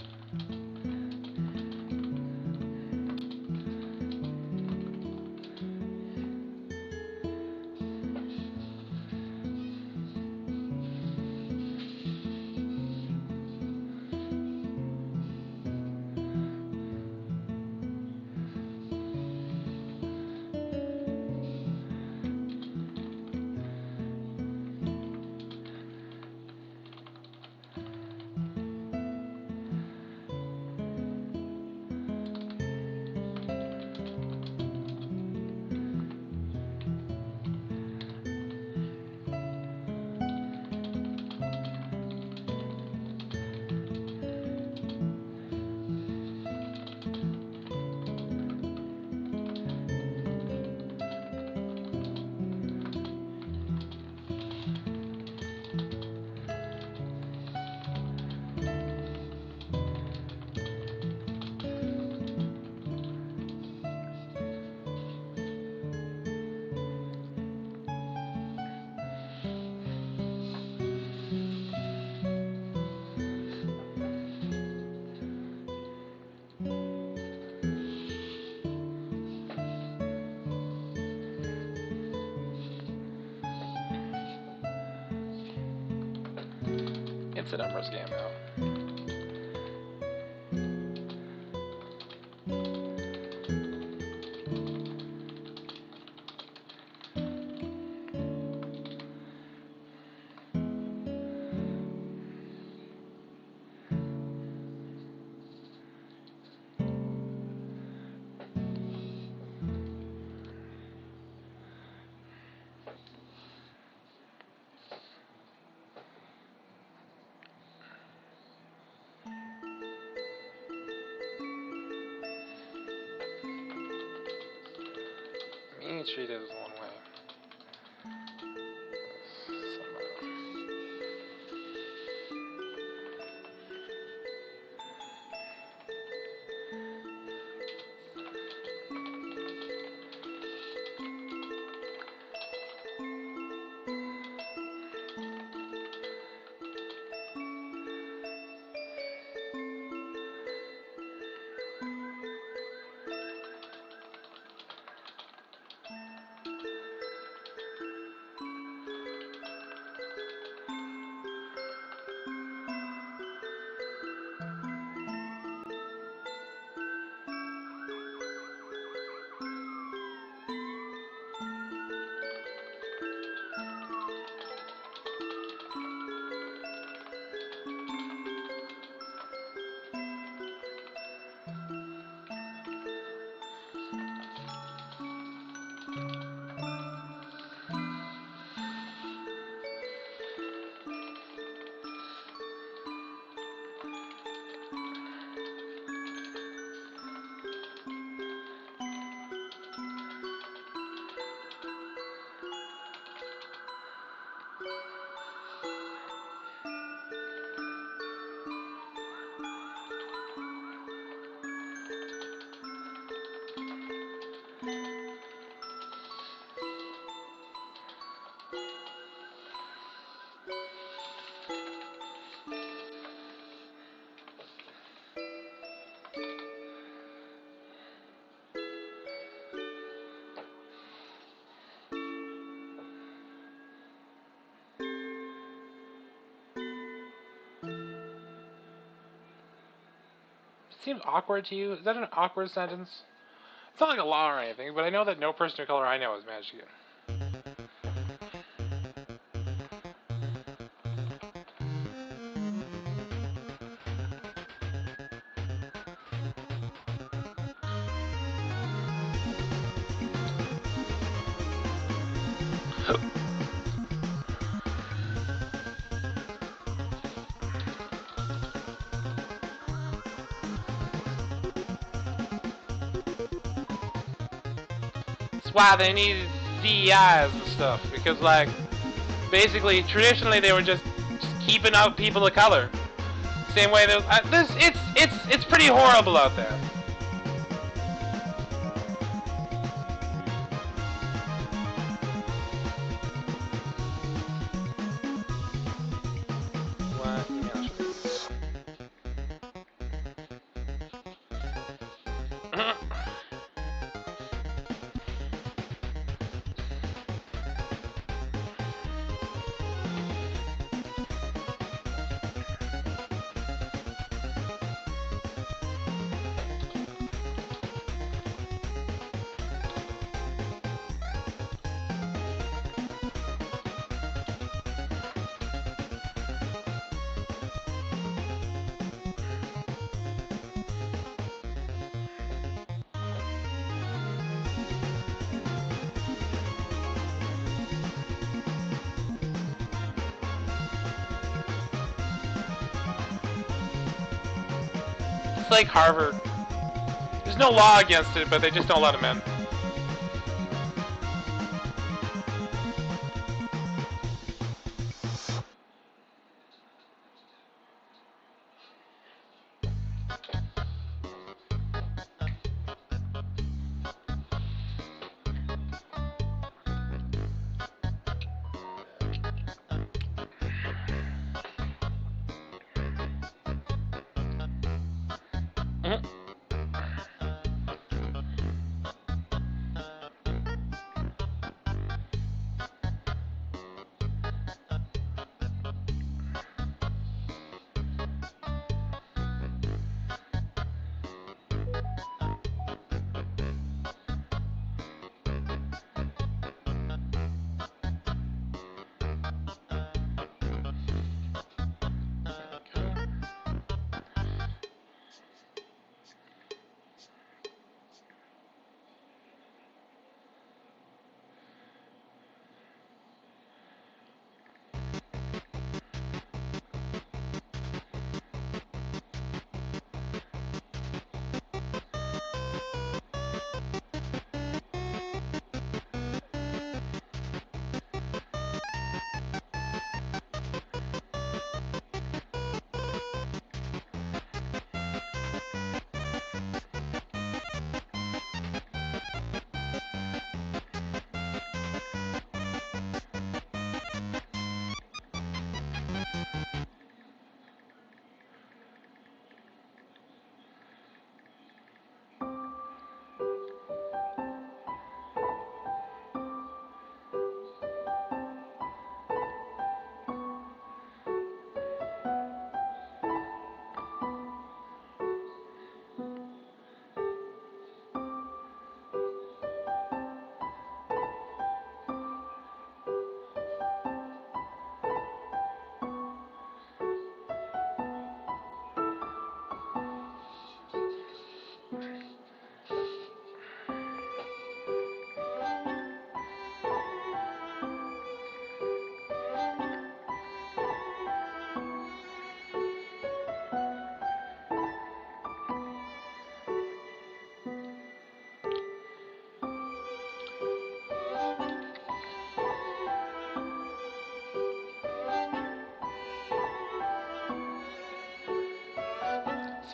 It's a numbers game, though. Main Street is one way. Seems awkward to you? Is that an awkward sentence? It's not like a law or anything, but I know that no person of color I know has managed to get. That's why they needed DEIs and stuff, because like basically traditionally they were just keeping out people of color. Same way that it's pretty horrible out there. What email should I use? It's like Harvard. There's no law against it, but they just don't let them in.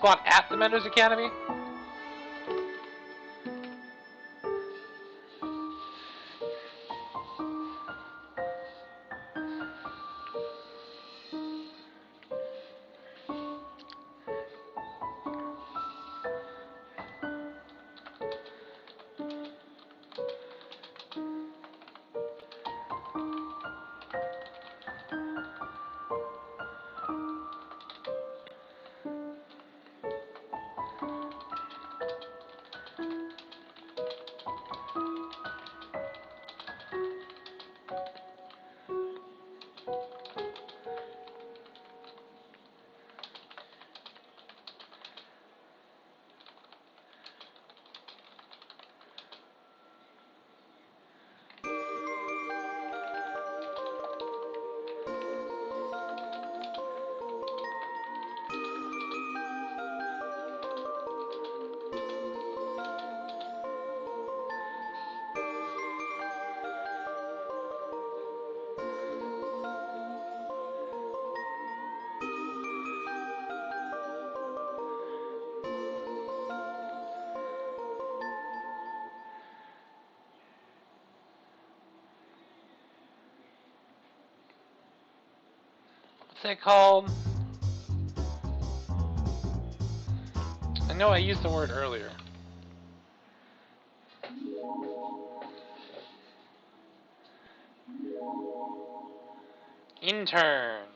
Spawn at the Menders Academy? What's that called? I know I used the word earlier. Intern.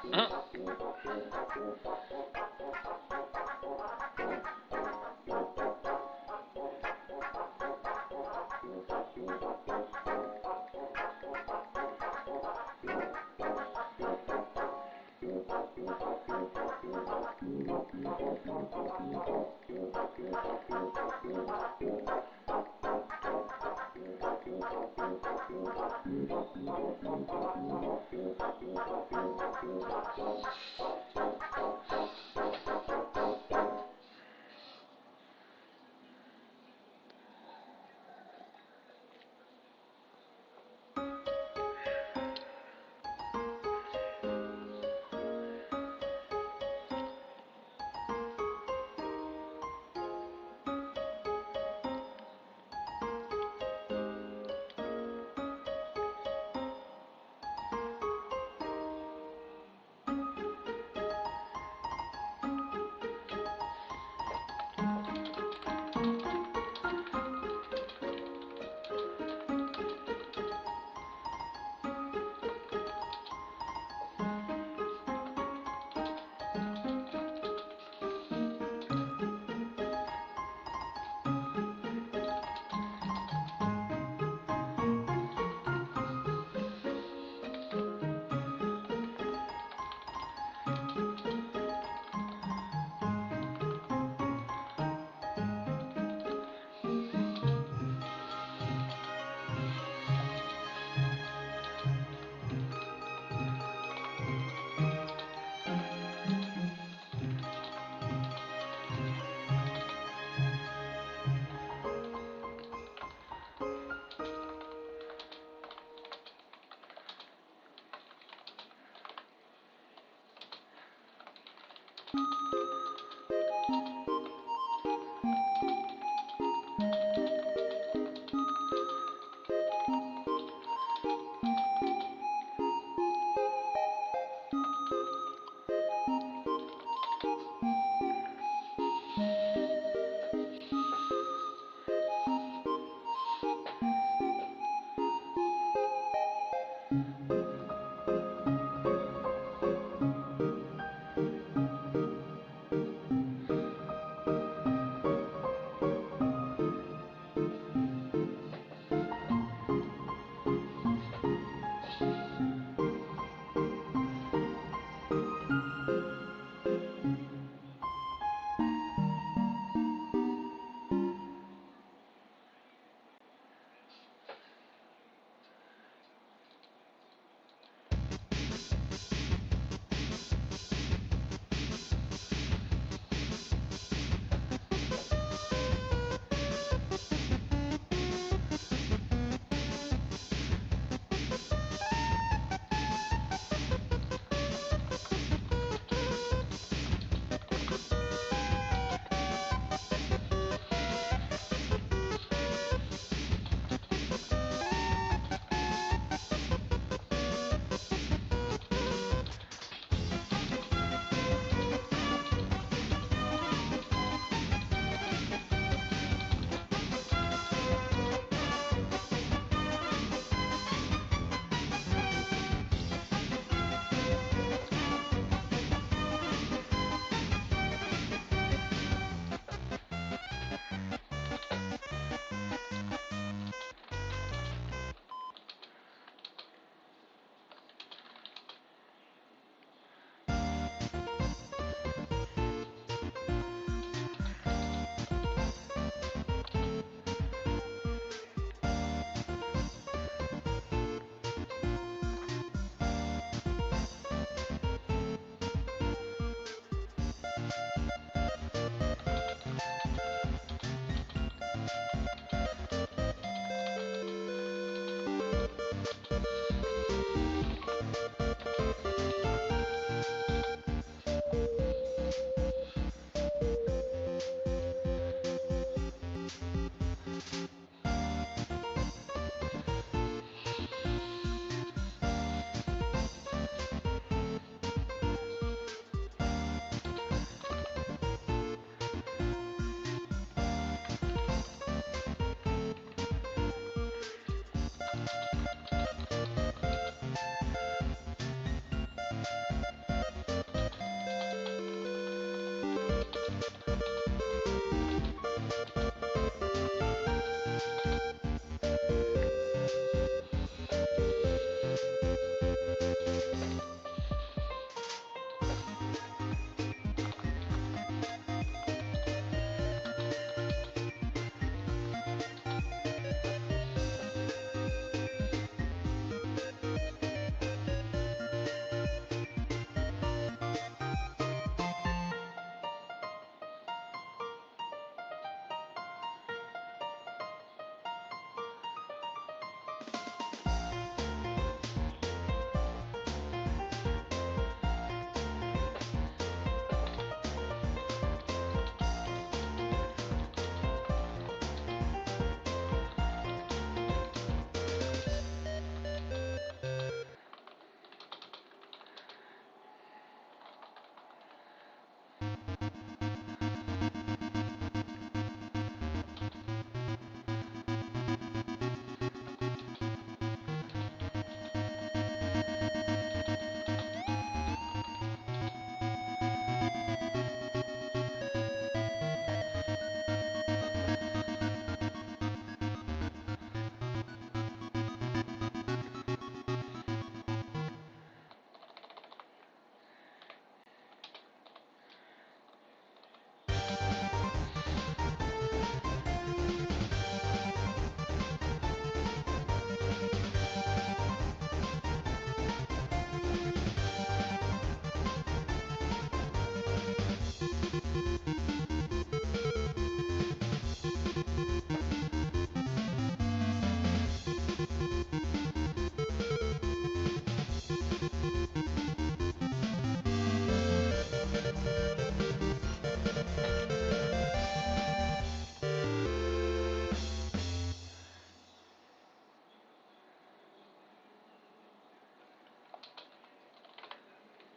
Mhm.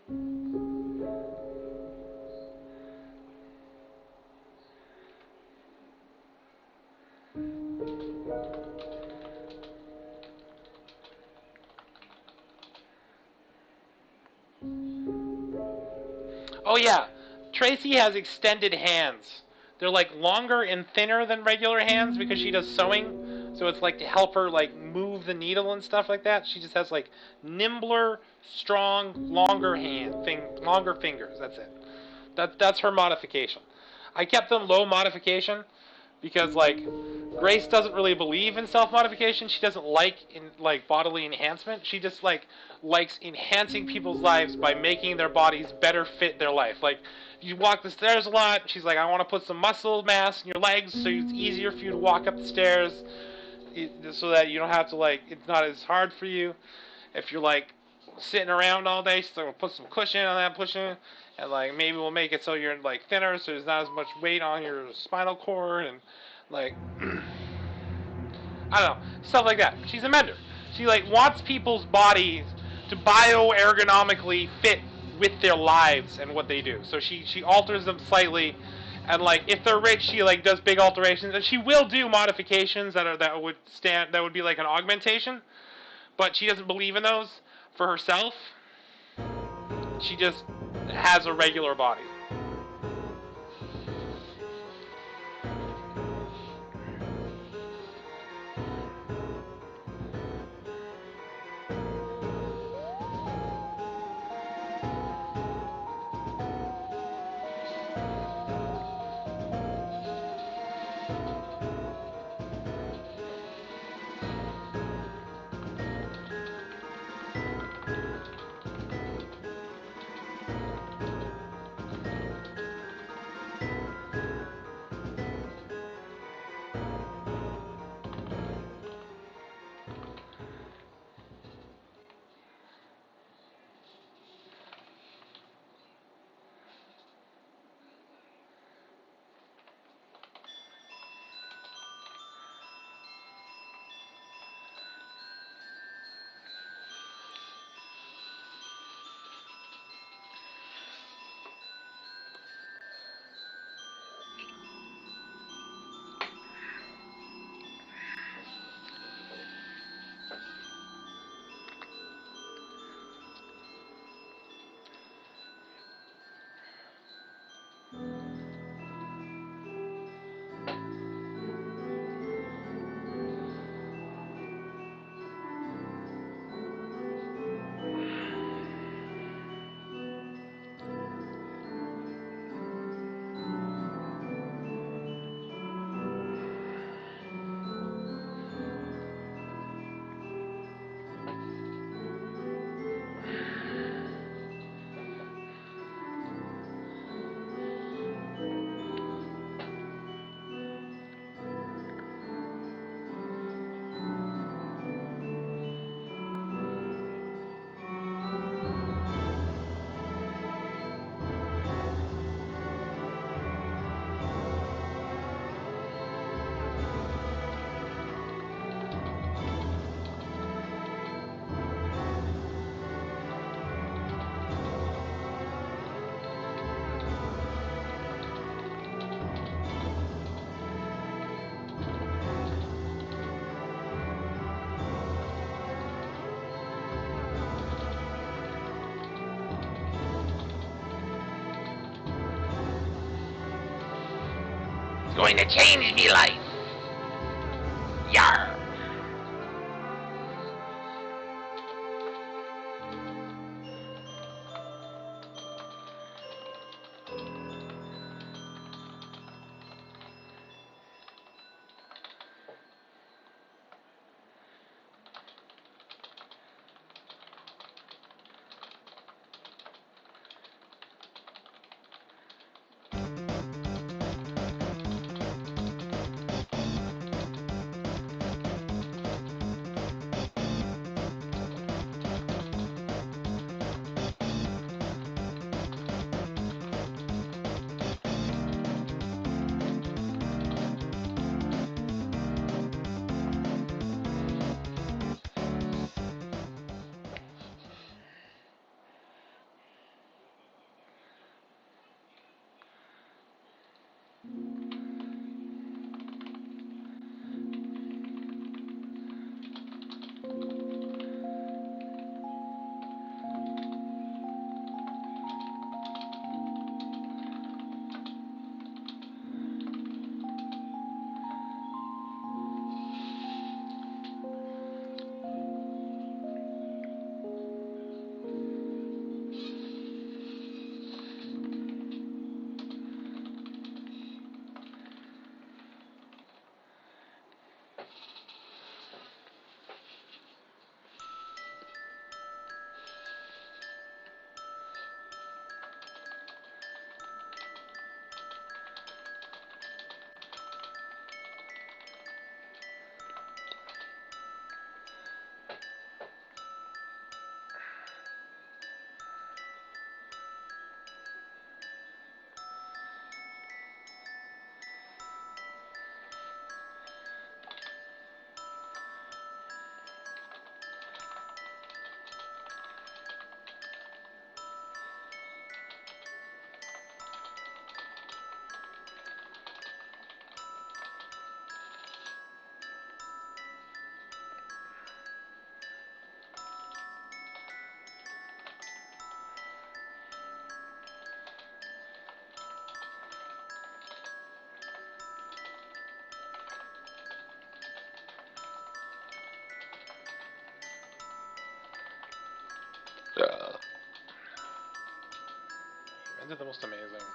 Oh yeah, Tracy has extended hands. They're like longer and thinner than regular hands because she does sewing. So it's like to help her like move the needle and stuff like that. She just has like nimbler, strong, longer fingers. That's it. That's her modification. I kept them low modification because like Grace doesn't really believe in self modification. She doesn't like in like bodily enhancement. She just like likes enhancing people's lives by making their bodies better fit their life. Like you walk the stairs a lot. She's like, I want to put some muscle mass in your legs so it's easier for you to walk up the stairs, so that you don't have to like it's not as hard for you. If you're like sitting around all day, she's like, we'll put some cushion on that cushion, and like maybe we'll make it so you're like thinner, so there's not as much weight on your spinal cord, and like I don't know, stuff like that. She's a mender. She like wants people's bodies to bioergonomically fit with their lives and what they do. So she alters them slightly, and like if they're rich, she like does big alterations, and she will do modifications that would be like an augmentation, but she doesn't believe in those for herself. She just has a regular body. It's going to change me life. Yar. Isn't it the most amazing?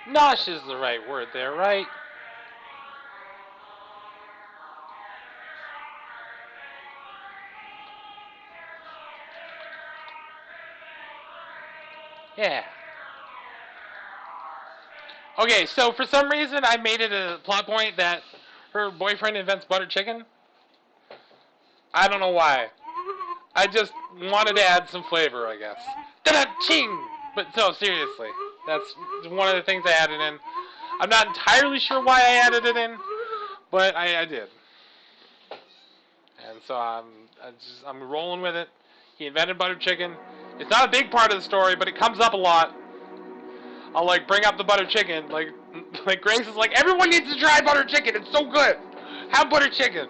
Nosh is the right word there, right? Yeah. Okay, so for some reason I made it a plot point that her boyfriend invents buttered chicken. I don't know why. I just wanted to add some flavor, I guess. Ta-da-ching! But no, seriously, that's one of the things I added in. I'm not entirely sure why I added it in, but I did. And so I'm rolling with it. He invented butter chicken. It's not a big part of the story, but it comes up a lot. I'll like bring up the butter chicken, like Grace is like, everyone needs to try butter chicken. It's so good. Have butter chicken.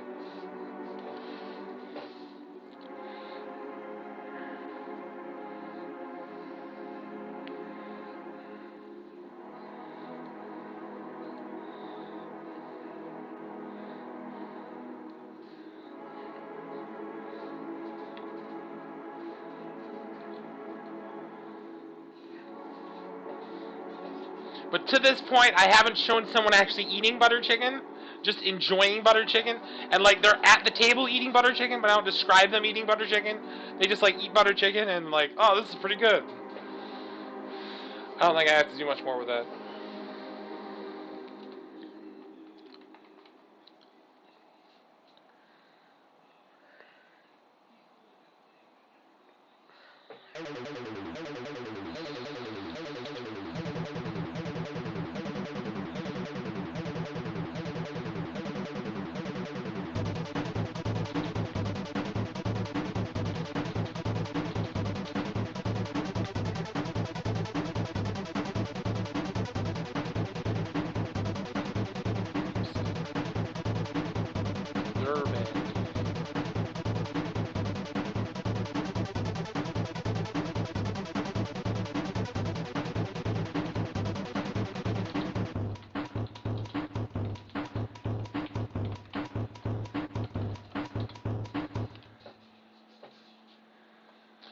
But to this point, I haven't shown someone actually eating butter chicken, just enjoying butter chicken, and like they're at the table eating butter chicken, but I don't describe them eating butter chicken. They just like eat butter chicken and like, oh, this is pretty good. I don't think I have to do much more with that.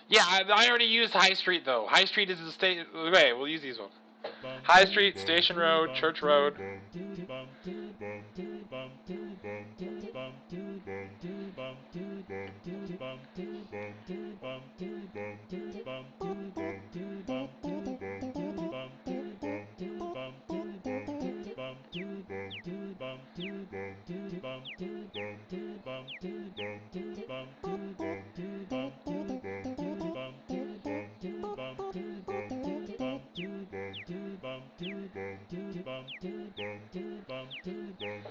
Yeah, I already used High Street though. High Street is the state. Okay, we'll use these ones. High Street, Station Road, Church Road.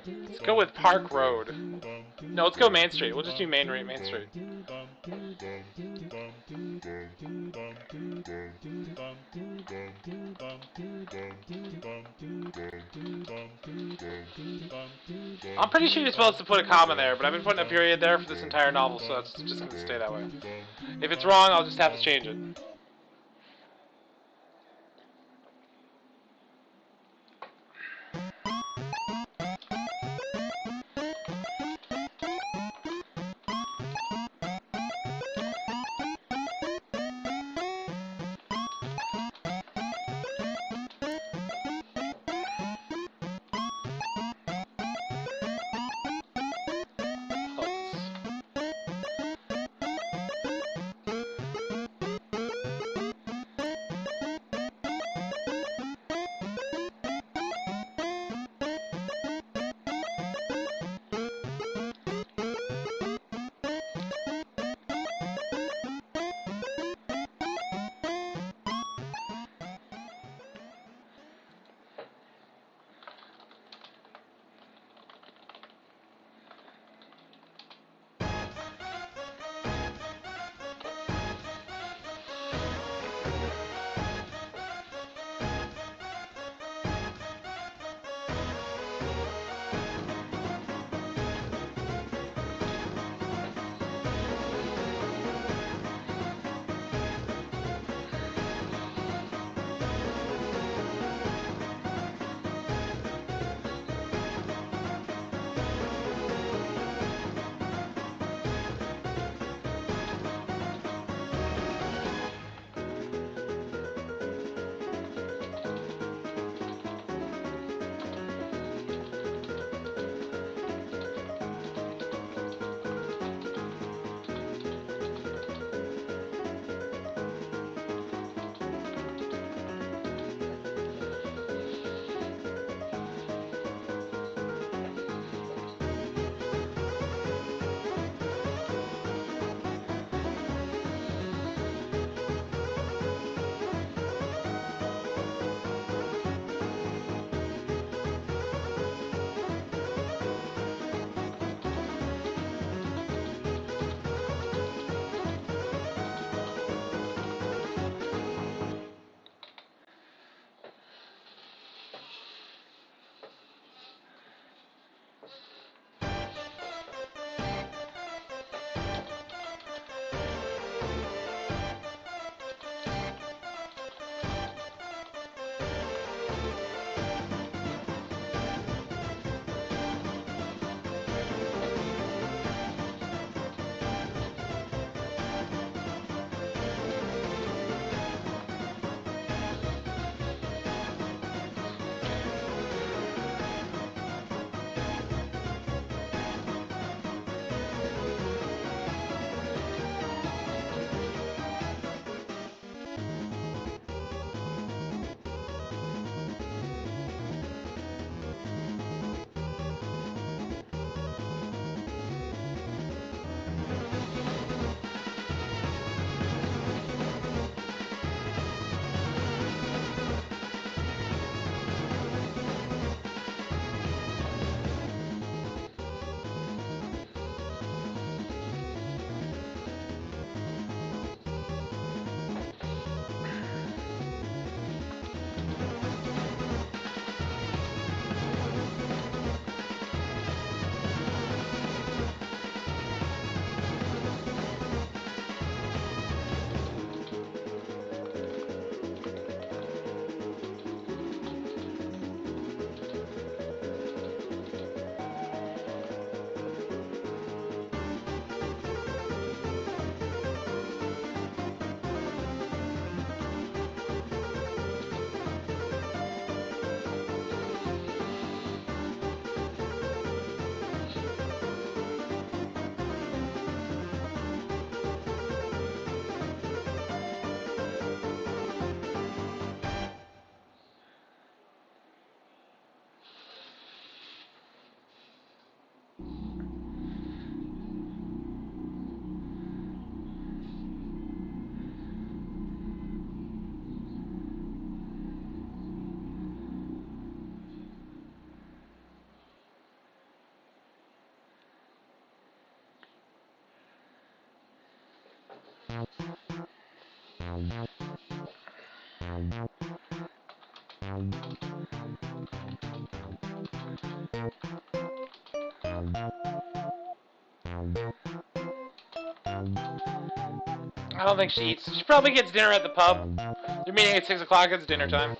Let's go with Park Road. No, let's go Main Street. We'll just do Main Street. I'm pretty sure you're supposed to put a comma there, but I've been putting a period there for this entire novel, so it's just going to stay that way. If it's wrong, I'll just have to change it. I don't think she eats. She probably gets dinner at the pub. You're meeting at 6 o'clock. It's dinner time.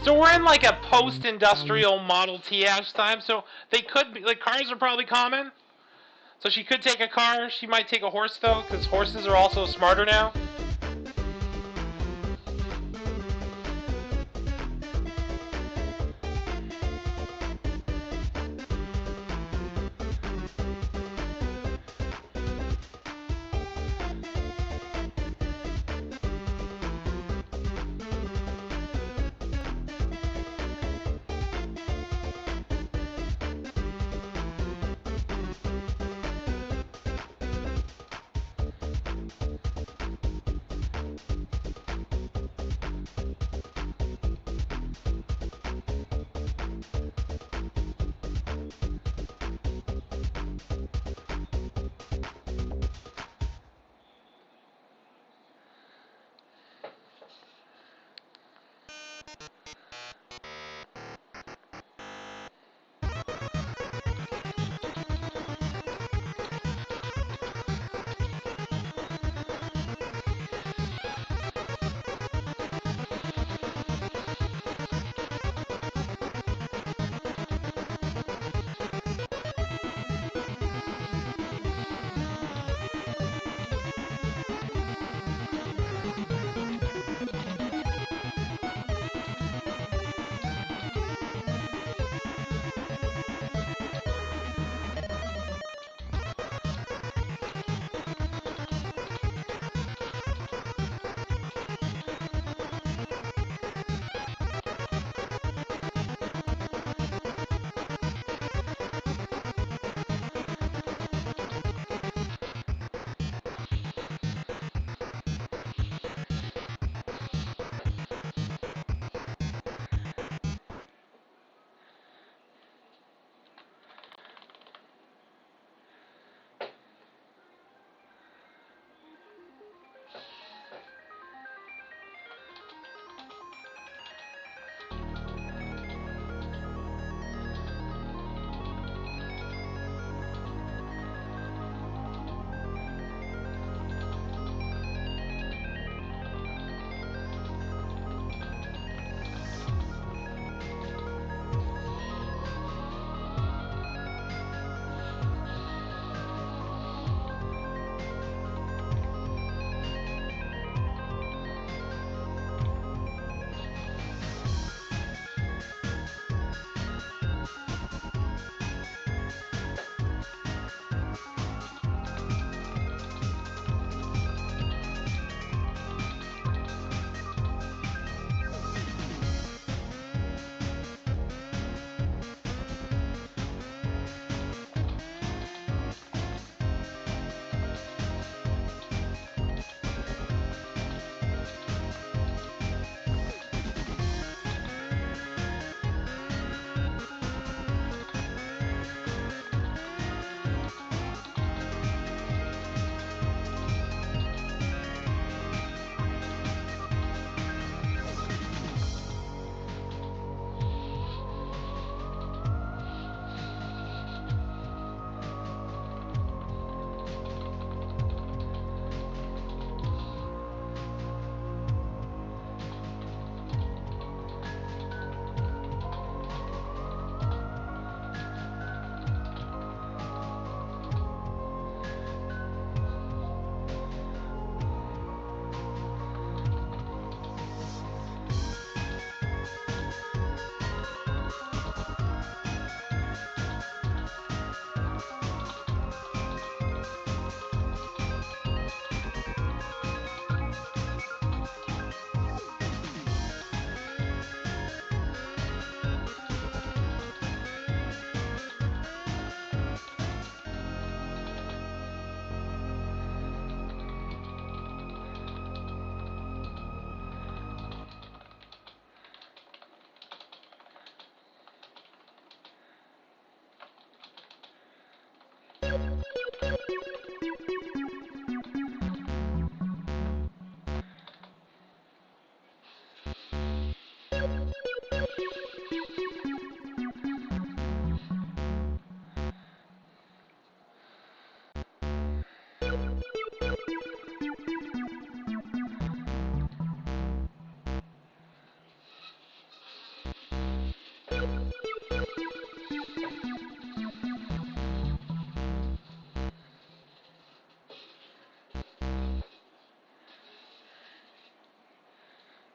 So we're in like a post-industrial Model T-ish time, so they could be, like, cars are probably common. So she could take a car, she might take a horse though, because horses are also smarter now.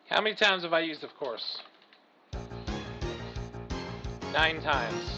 How many times have I used of course? 9 times.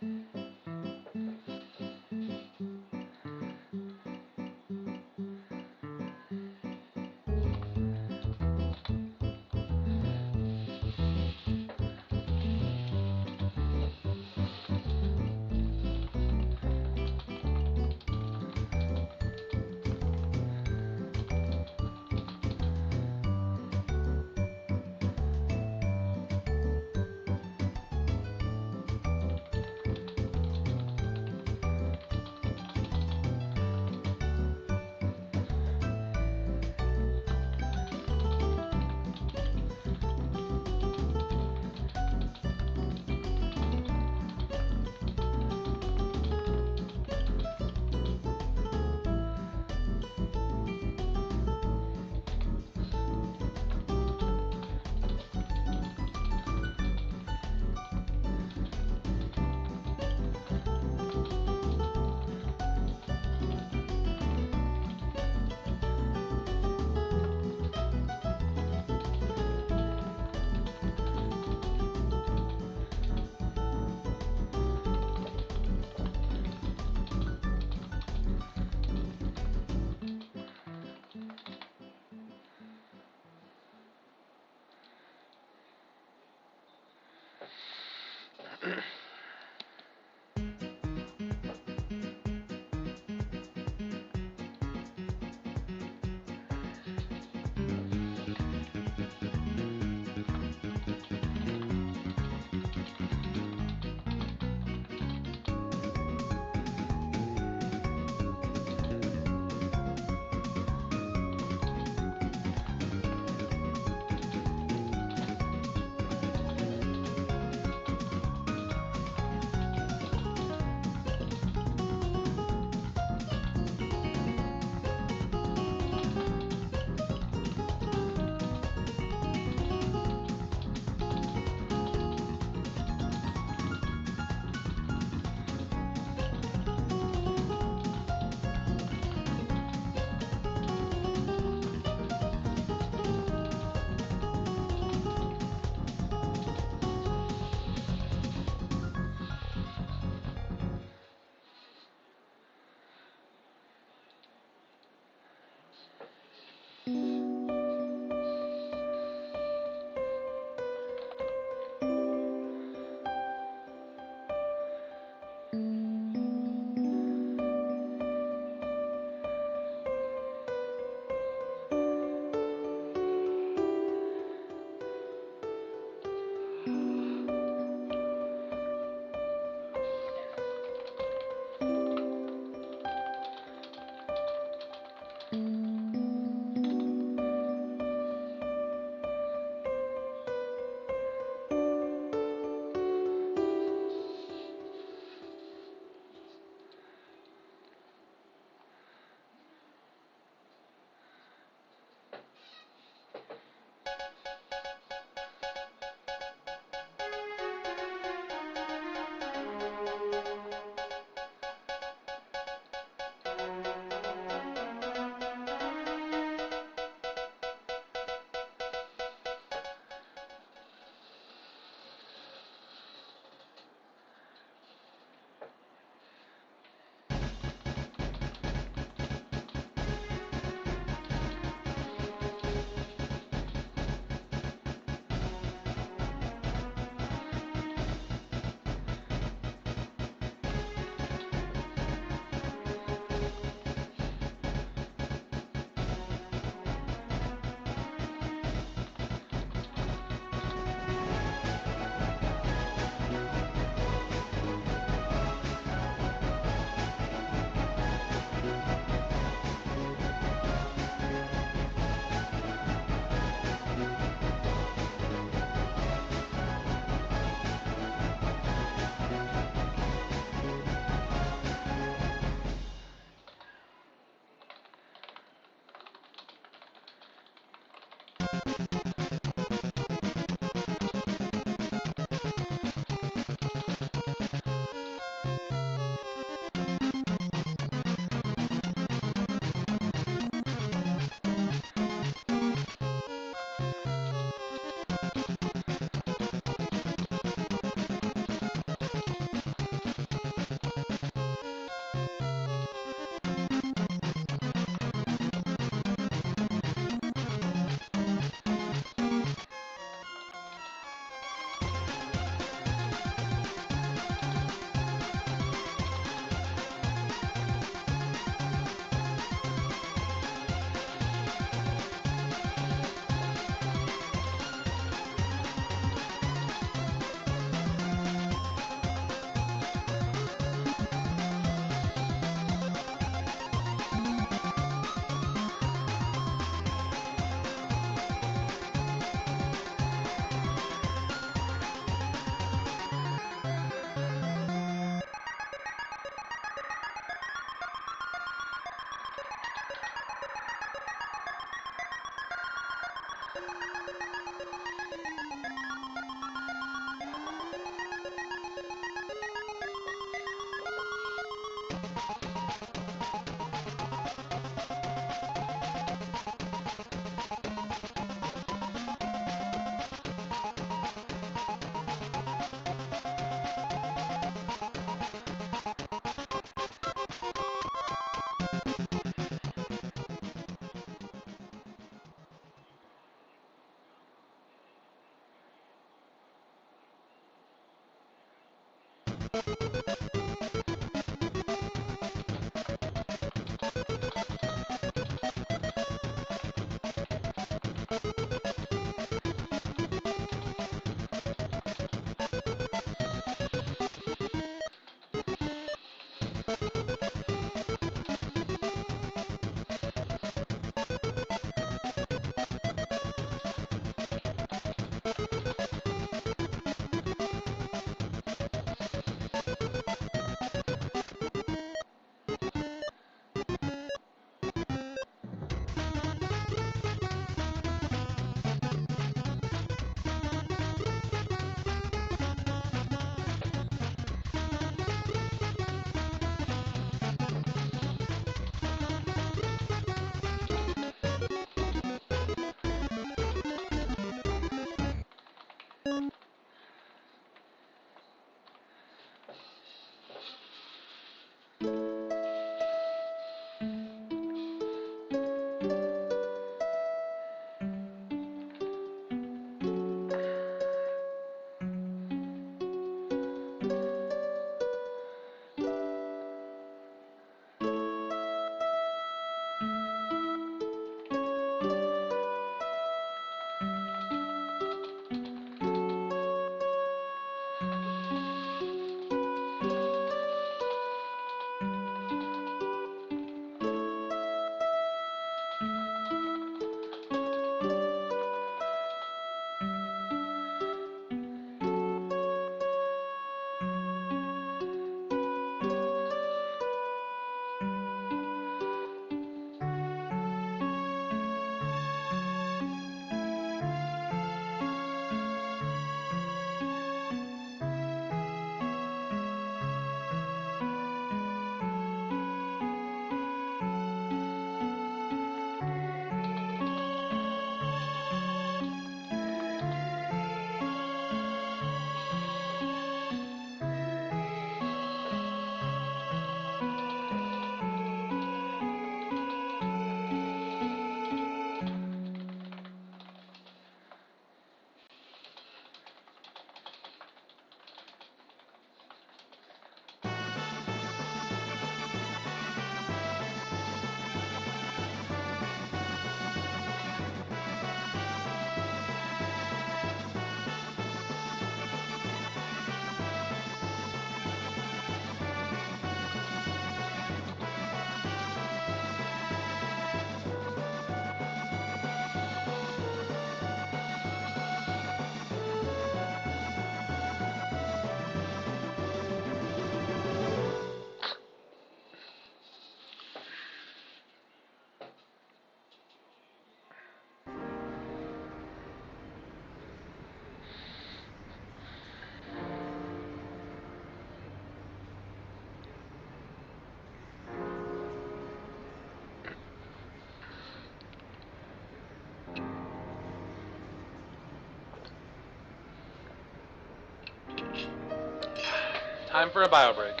Time for a bio break.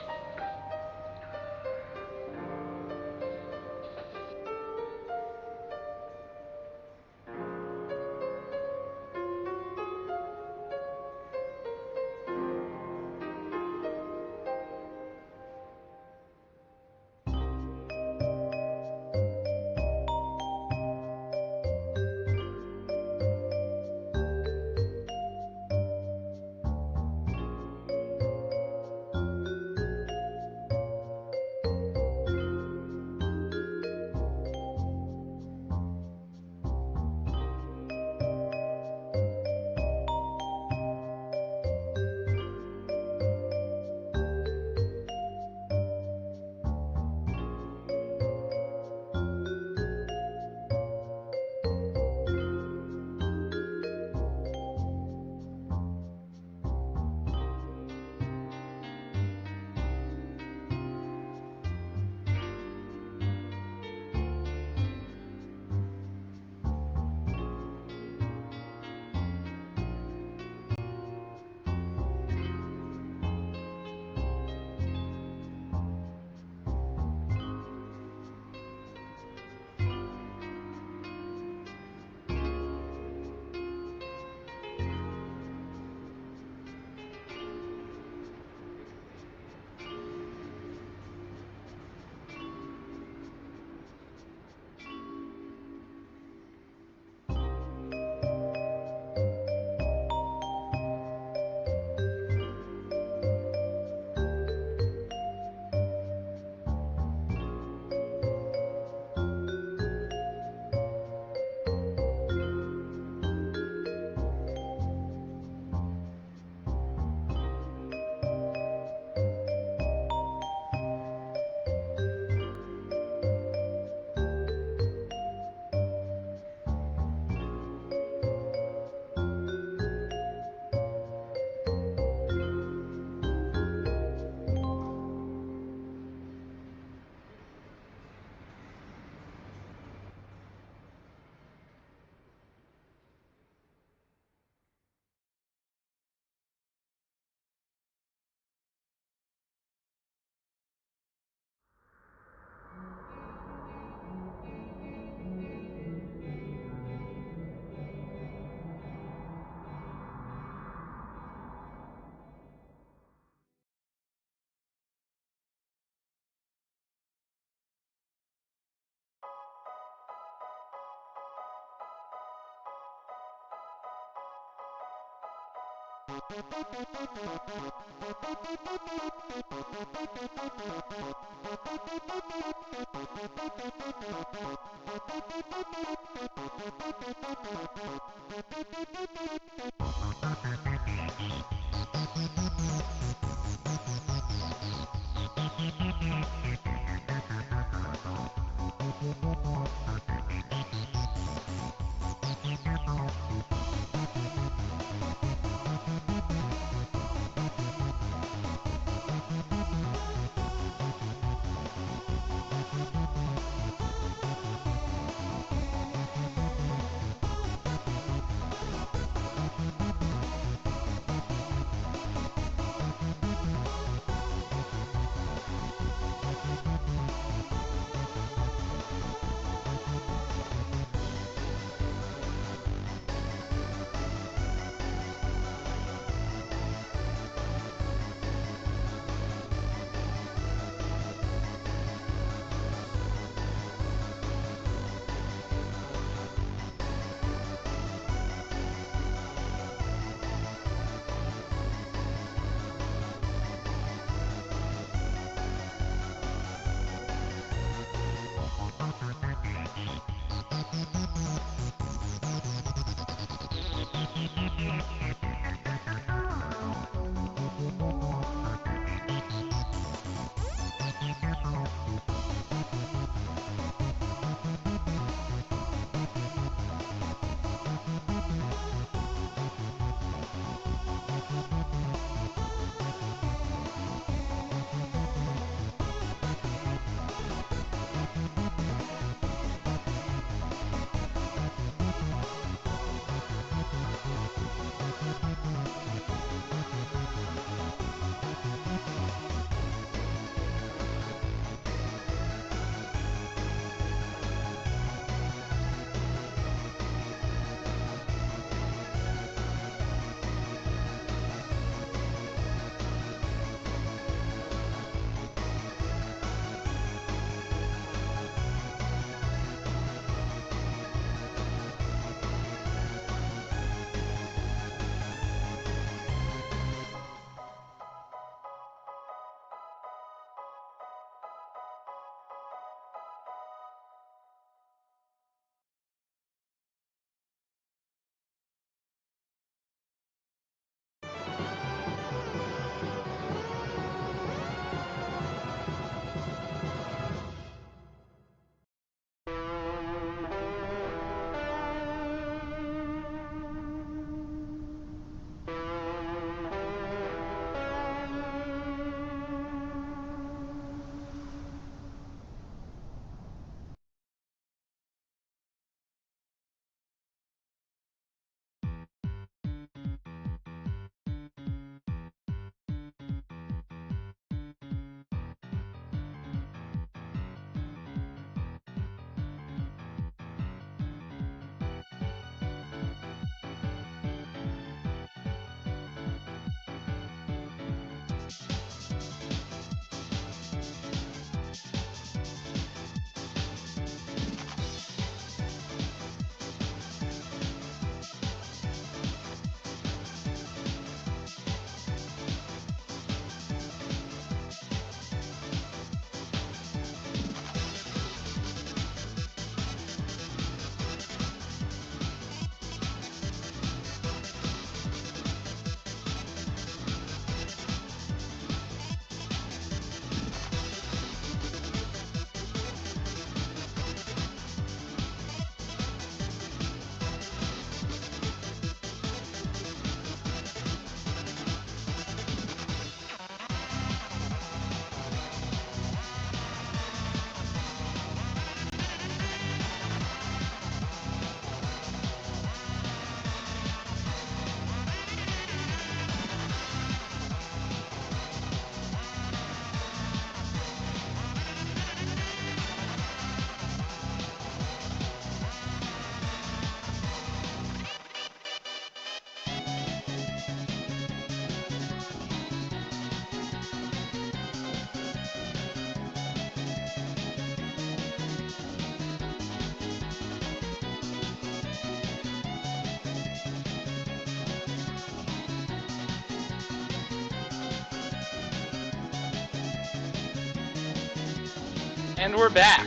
And we're back.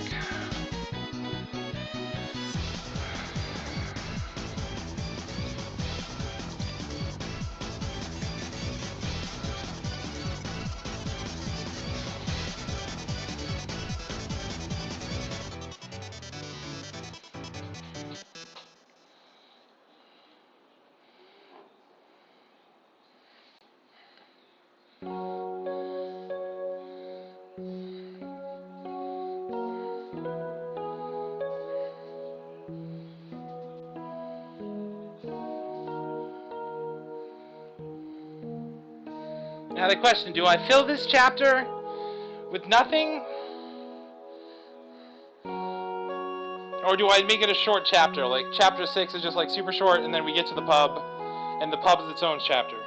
Now the question, do I fill this chapter with nothing? Or do I make it a short chapter? Like chapter 6 is just like super short and then we get to the pub and the pub is its own chapter.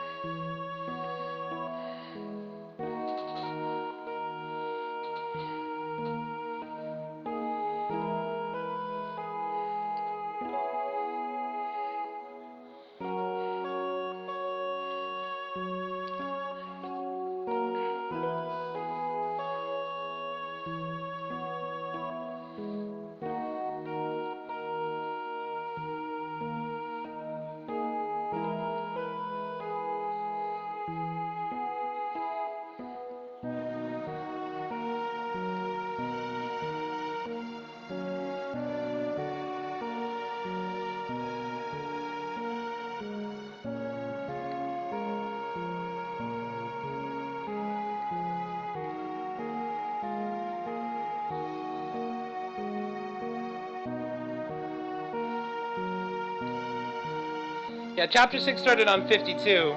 Yeah, chapter 6 started on 52.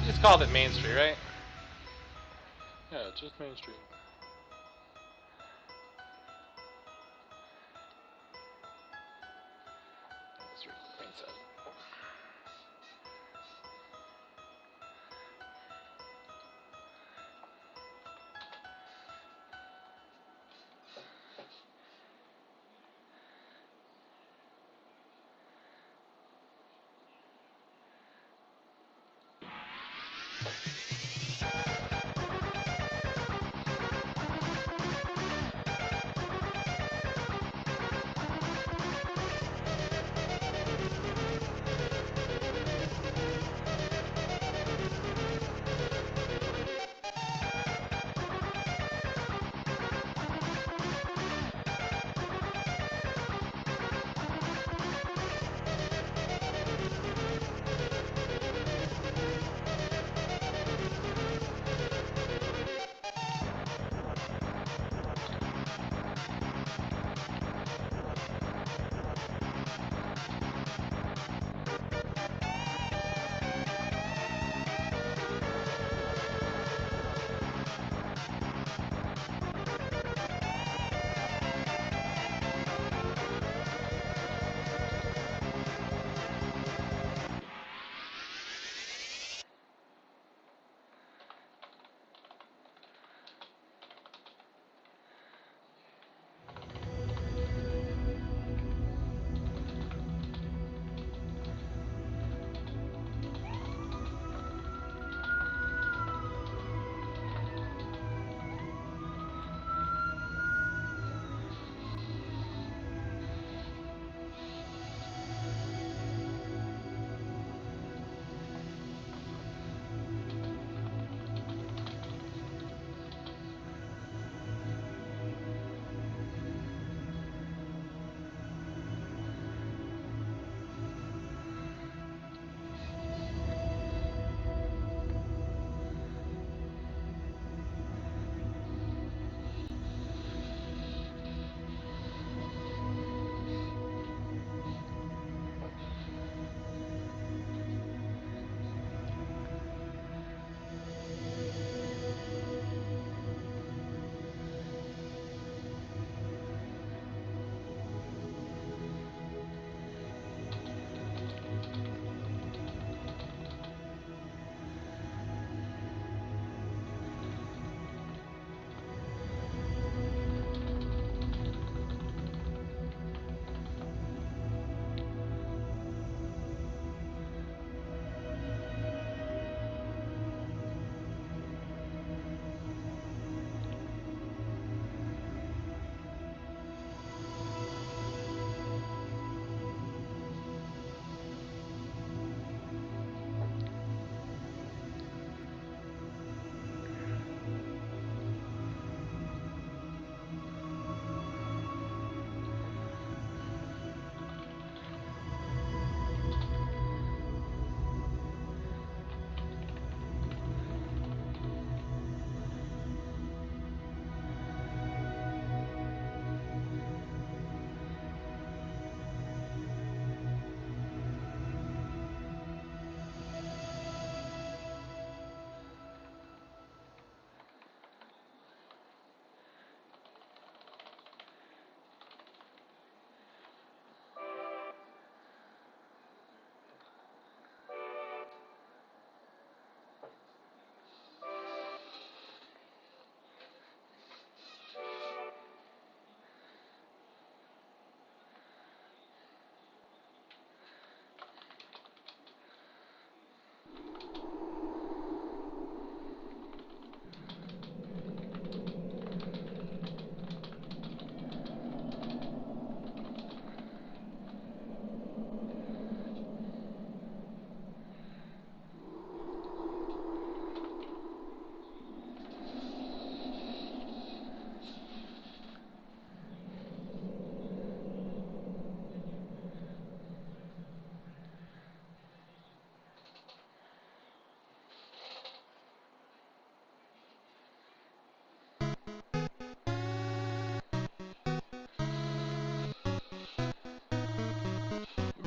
just called it Main Street, right? Yeah, just Main Street. Main Street, Main side.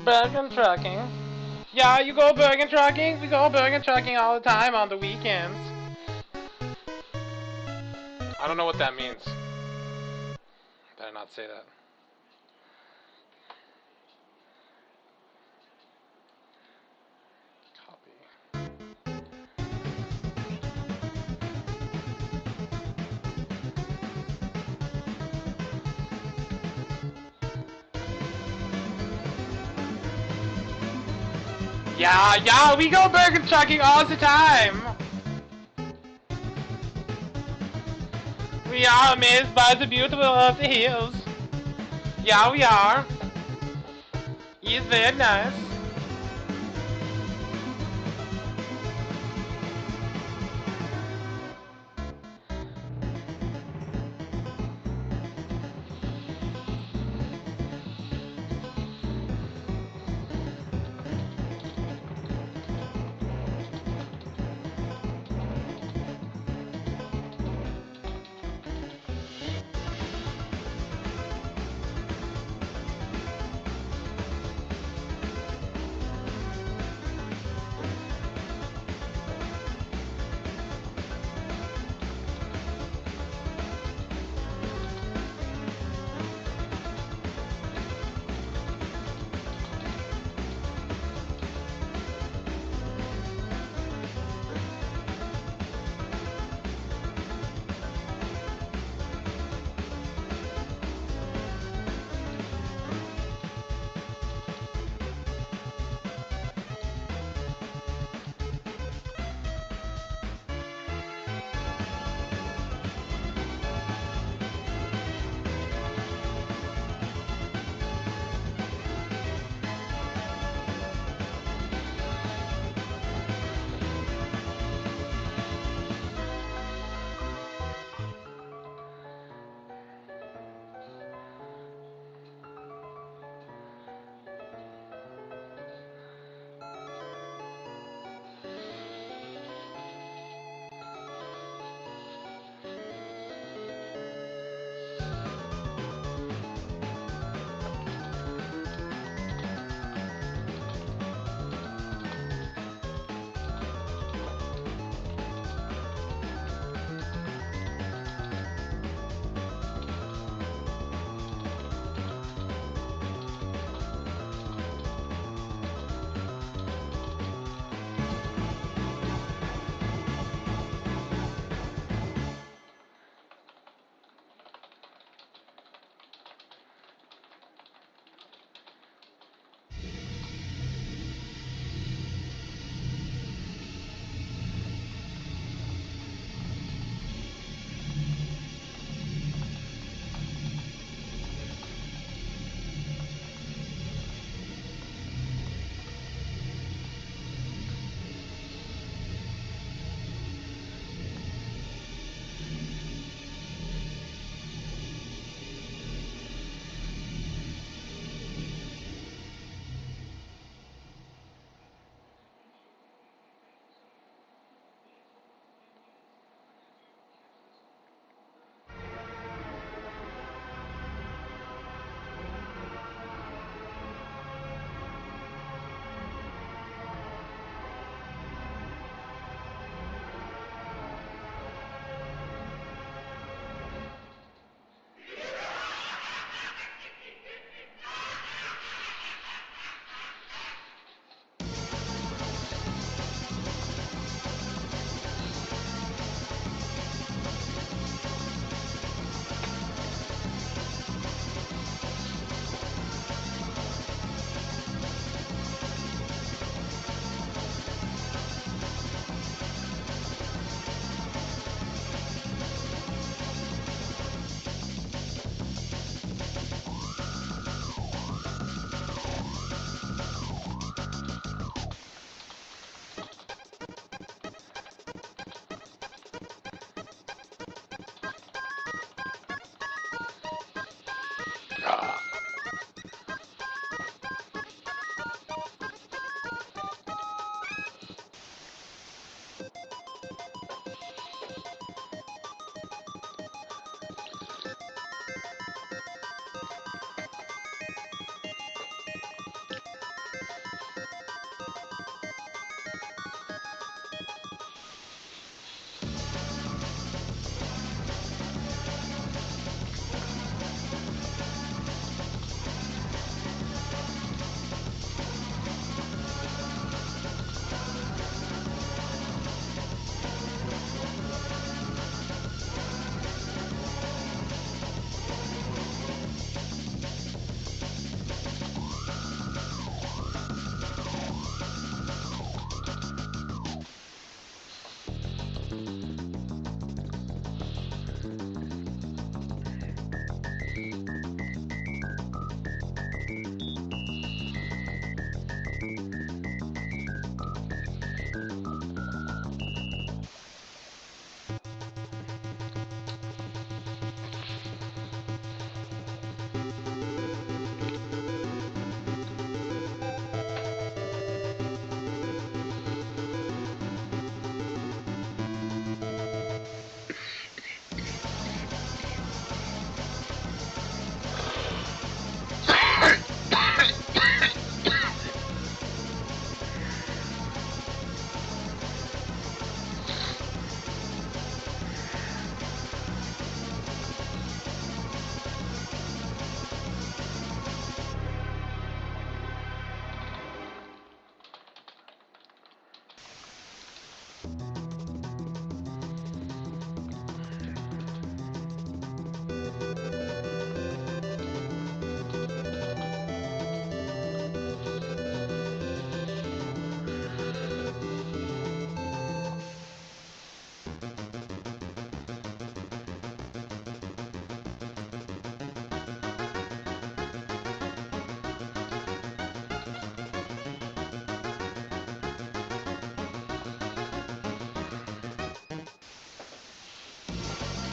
Back on tracking. Yeah, you go burger trucking? We go burger trucking all the time on the weekends. I don't know what that means. Better not say that. Yeah, we go burger trucking all the time. We are amazed by the beautiful of the hills. Yeah, we are. He's very nice.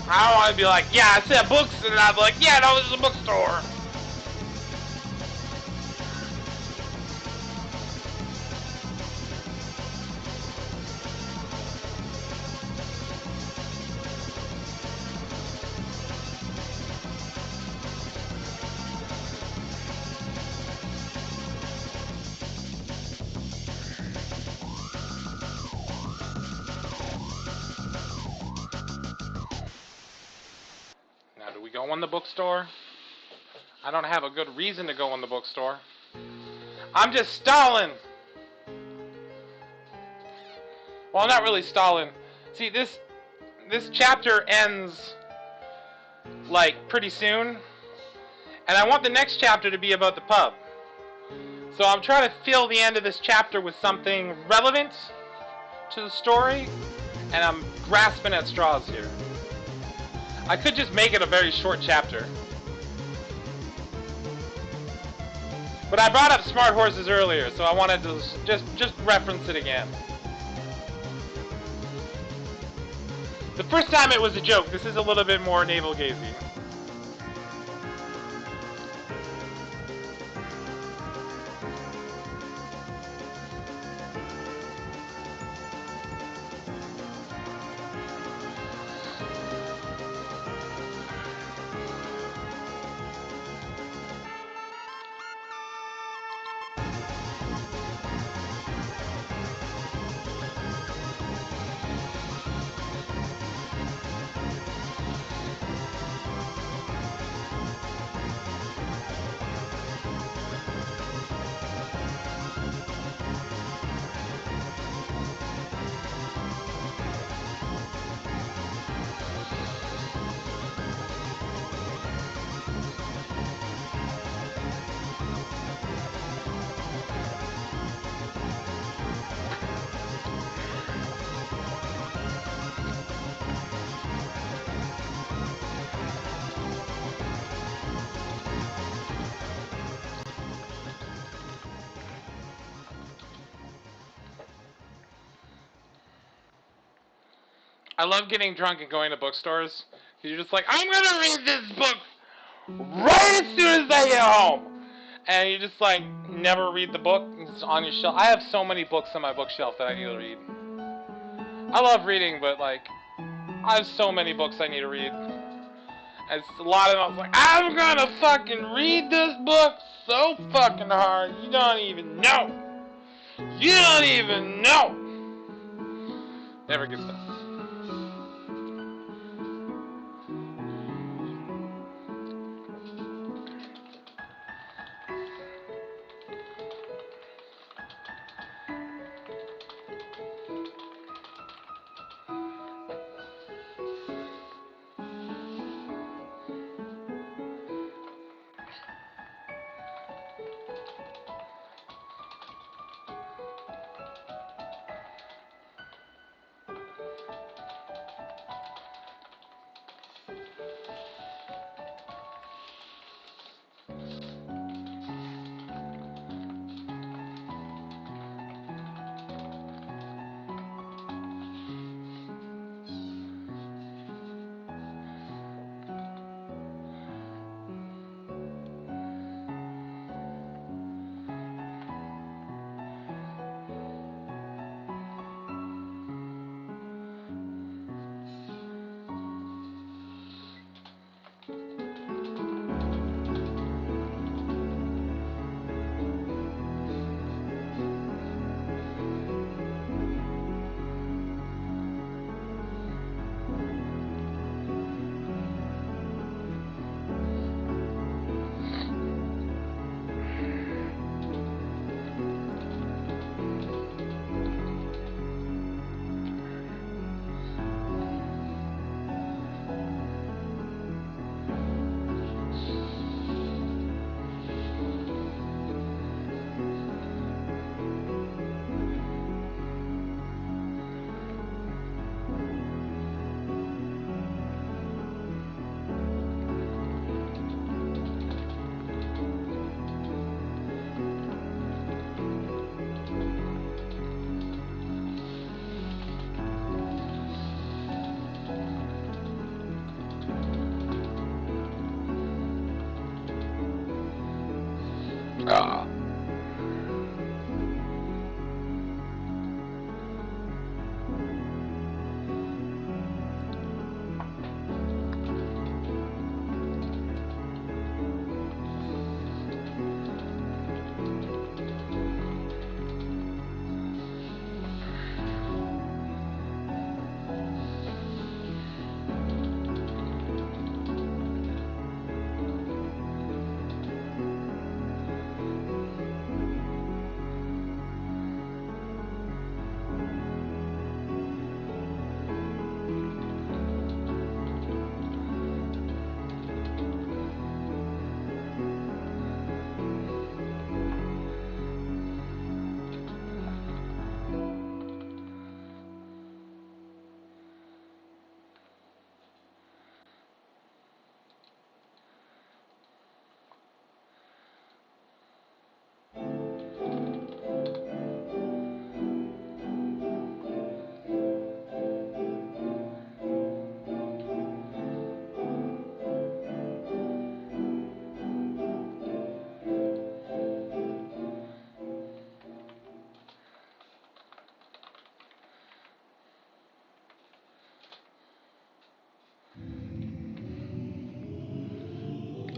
I don't want to be like, yeah, I said books, and I'm like, yeah, no, this is a bookstore. Now, do we go in the bookstore? I don't have a good reason to go in the bookstore. I'm just stalling. Well, not really stalling. See, this chapter ends like pretty soon, and I want the next chapter to be about the pub. So I'm trying to fill the end of this chapter with something relevant to the story, and I'm grasping at straws here. I could just make it a very short chapter. But I brought up Smart Horses earlier, so I wanted to just reference it again. The first time it was a joke. This is a little bit more navel-gazing. I love getting drunk and going to bookstores. You're just like, I'm gonna read this book right as soon as I get home. And you just like never read the book. It's on your shelf. I have so many books on my bookshelf that I need to read. I love reading, but like, I have so many books I need to read. And a lot of them I was like, I'm gonna fucking read this book so fucking hard. You don't even know. You don't even know. Never gets done. Ah.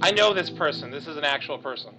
I know this person. This is an actual person.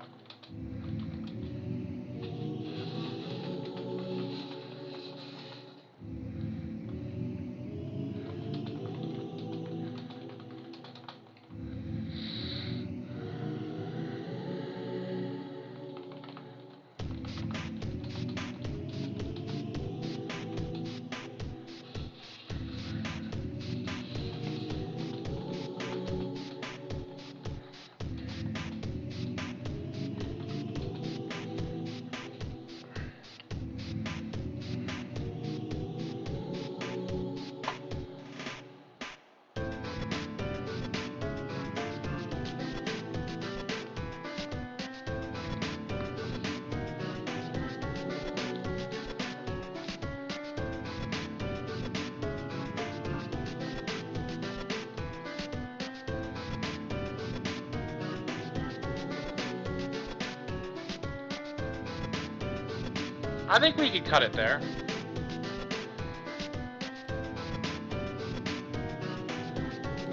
I think we could cut it there.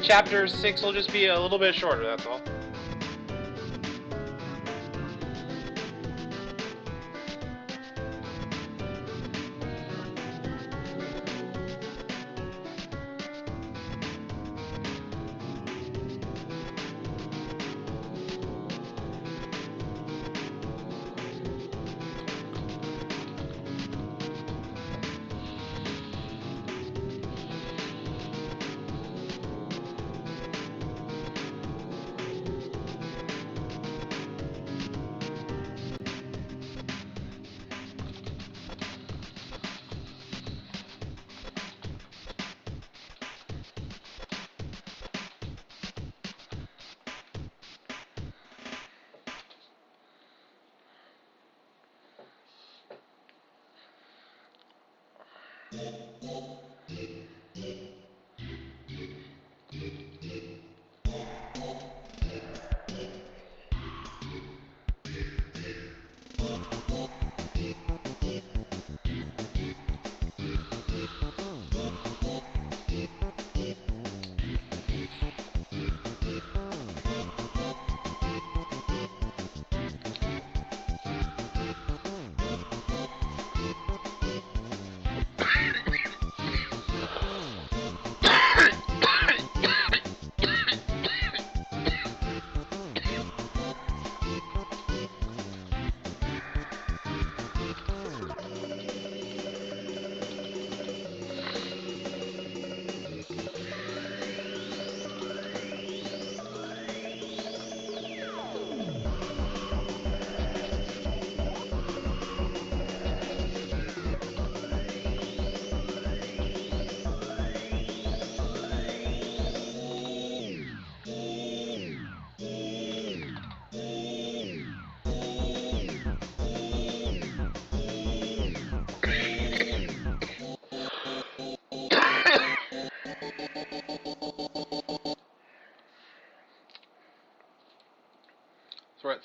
Chapter 6 will just be a little bit shorter, that's all.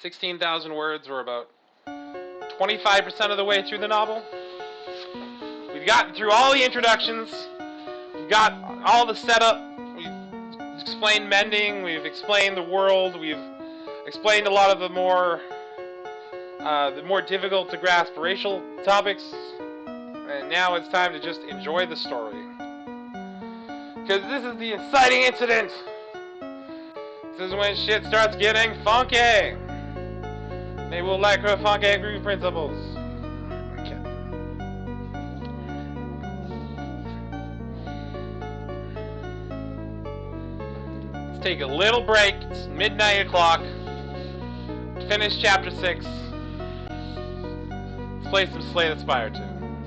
16,000 words. We're about 25% of the way through the novel. We've gotten through all the introductions. We've got all the setup. We've explained mending. We've explained the world. We've explained a lot of the more difficult to grasp racial topics. And now it's time to just enjoy the story. Because this is the inciting incident. This is when shit starts getting funky. They will lack her funky groove principles. Okay. Let's take a little break. It's midnight o'clock. Finish chapter 6. Let's play some Slay the Spire 2.